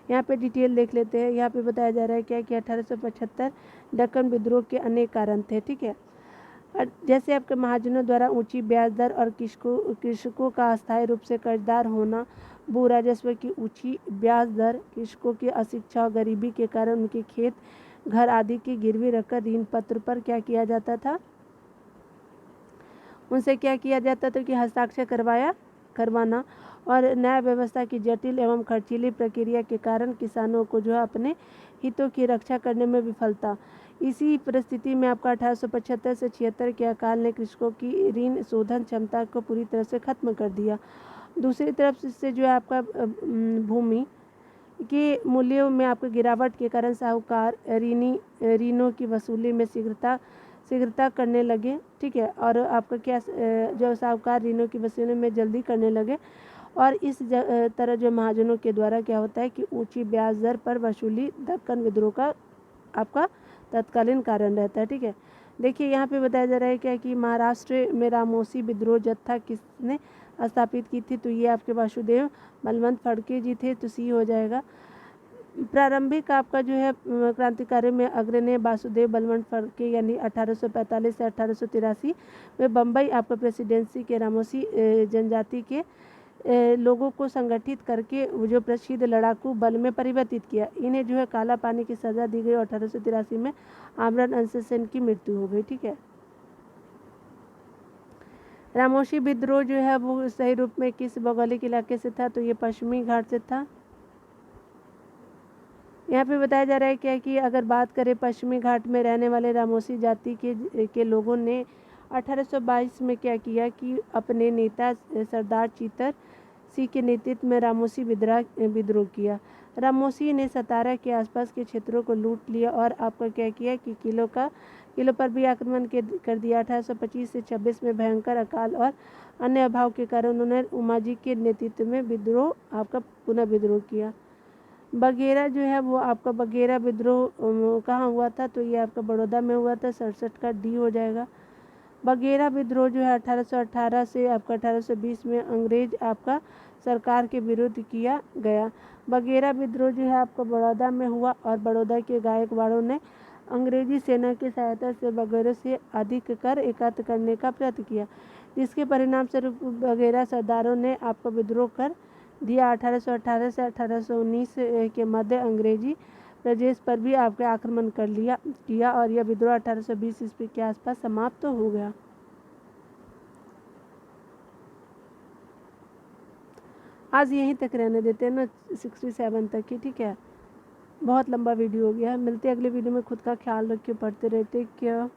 यहाँ पे डिटेल देख लेते हैं। यहाँ पे बताया जा रहा है क्या कि 1875 दक्कन विद्रोह के अनेक कारण थे। ठीक है। जैसे आपके महाजनों द्वारा ऊंची ब्याज दर और कृषकों का अस्थायी रूप से कर्जदार होना, भू राजस्व की ऊंची ब्याज दर, कृषकों की अशिक्षा और गरीबी के कारण उनके खेत घर आदि की गिरवी रखकर ऋण पत्र पर क्या किया जाता था? उनसे क्या किया जाता था कि हस्ताक्षर करवाना, और न्याय व्यवस्था की जटिल एवं खर्चीली प्रक्रिया के कारण किसानों को जो है अपने हितों की रक्षा करने में विफलता। इसी परिस्थिति में आपका 1875 से 76 के अकाल ने कृषकों की ऋण शोधन क्षमता को पूरी तरह से खत्म कर दिया। दूसरी तरफ से जो है आपका भूमि के मूल्यों में आपको गिरावट के कारण साहूकार ऋणों की वसूली में शीघ्रता करने लगे। ठीक है। और आपका क्या जो साहूकार ऋणों की वसूली में जल्दी करने लगे, और इस तरह जो महाजनों के द्वारा क्या होता है कि ऊंची ब्याज दर पर वसूली दक्कन विद्रोह का आपका तत्कालीन कारण रहता है। ठीक है। देखिए यहाँ पे बताया जा रहा है क्या कि महाराष्ट्र में रामोसी विद्रोह जत्था किसने स्थापित की थी? तो ये आपके वासुदेव बलवंत फड़के जी थे, तो सी हो जाएगा। प्रारंभिक आपका जो है क्रांतिकारी में अग्रणी वासुदेव बलवंत फड़के यानी 1845 से 1883 में बम्बई आपका प्रेसिडेंसी के रामोसी जनजाति के लोगों को संगठित करके जो प्रसिद्ध लड़ाकू बल में परिवर्तित किया। इन्हें जो है काला पानी की सजा दी गई। 1883 में आमरण अंश से इनकी मृत्यु हो गई। ठीक है। रामोसी विद्रोह जो है वो सही रूप में किस भौगोलिक इलाके से था? तो ये पश्चिमी घाट से था। यहाँ पे बताया जा रहा है क्या कि अगर बात करें पश्चिमी घाट में रहने वाले रामोसी जाति के लोगों ने 1822 में क्या किया कि अपने नेता सरदार चीतर सिंह के नेतृत्व में रामोसी विद्रोह किया। रामोसी ने सतारा के आसपास के क्षेत्रों को लूट लिया और आपका क्या किया कि किलों पर भी आक्रमण कर दिया। 1825 से 26 में भयंकर अकाल और अन्य अभाव के कारण उन्होंने उमाजी के नेतृत्व में आपका पुनः विद्रोह किया। बघेरा जो है वो आपका बघेरा विद्रोह कहाँ हुआ था? तो ये आपका बड़ौदा में हुआ था। 67 का डी हो जाएगा। बघेरा विद्रोह जो है 1818 से आपका 1820 में अंग्रेज आपका सरकार के विरुद्ध किया गया। बघेरा विद्रोह जो है आपका बड़ौदा में हुआ, और बड़ौदा के गायकवाड़ों ने अंग्रेजी सेना की सहायता से बघेरों से अधिक कर एकत्र करने का प्रयत्न किया, जिसके परिणाम स्वरूप बघेरा सरदारों ने आपका विद्रोह कर दिया। 1818 से 1819 के मध्य अंग्रेजी प्रदेश पर भी आपके आक्रमण किया और यह विद्रोह 1820 ईस्वी के आसपास समाप्त हो गया। आज यहीं तक रहने देते हैं ना, 67 तक ही। ठीक है। बहुत लंबा वीडियो हो गया है। मिलते अगले वीडियो में। खुद का ख्याल रखिए, पढ़ते रहते क्या।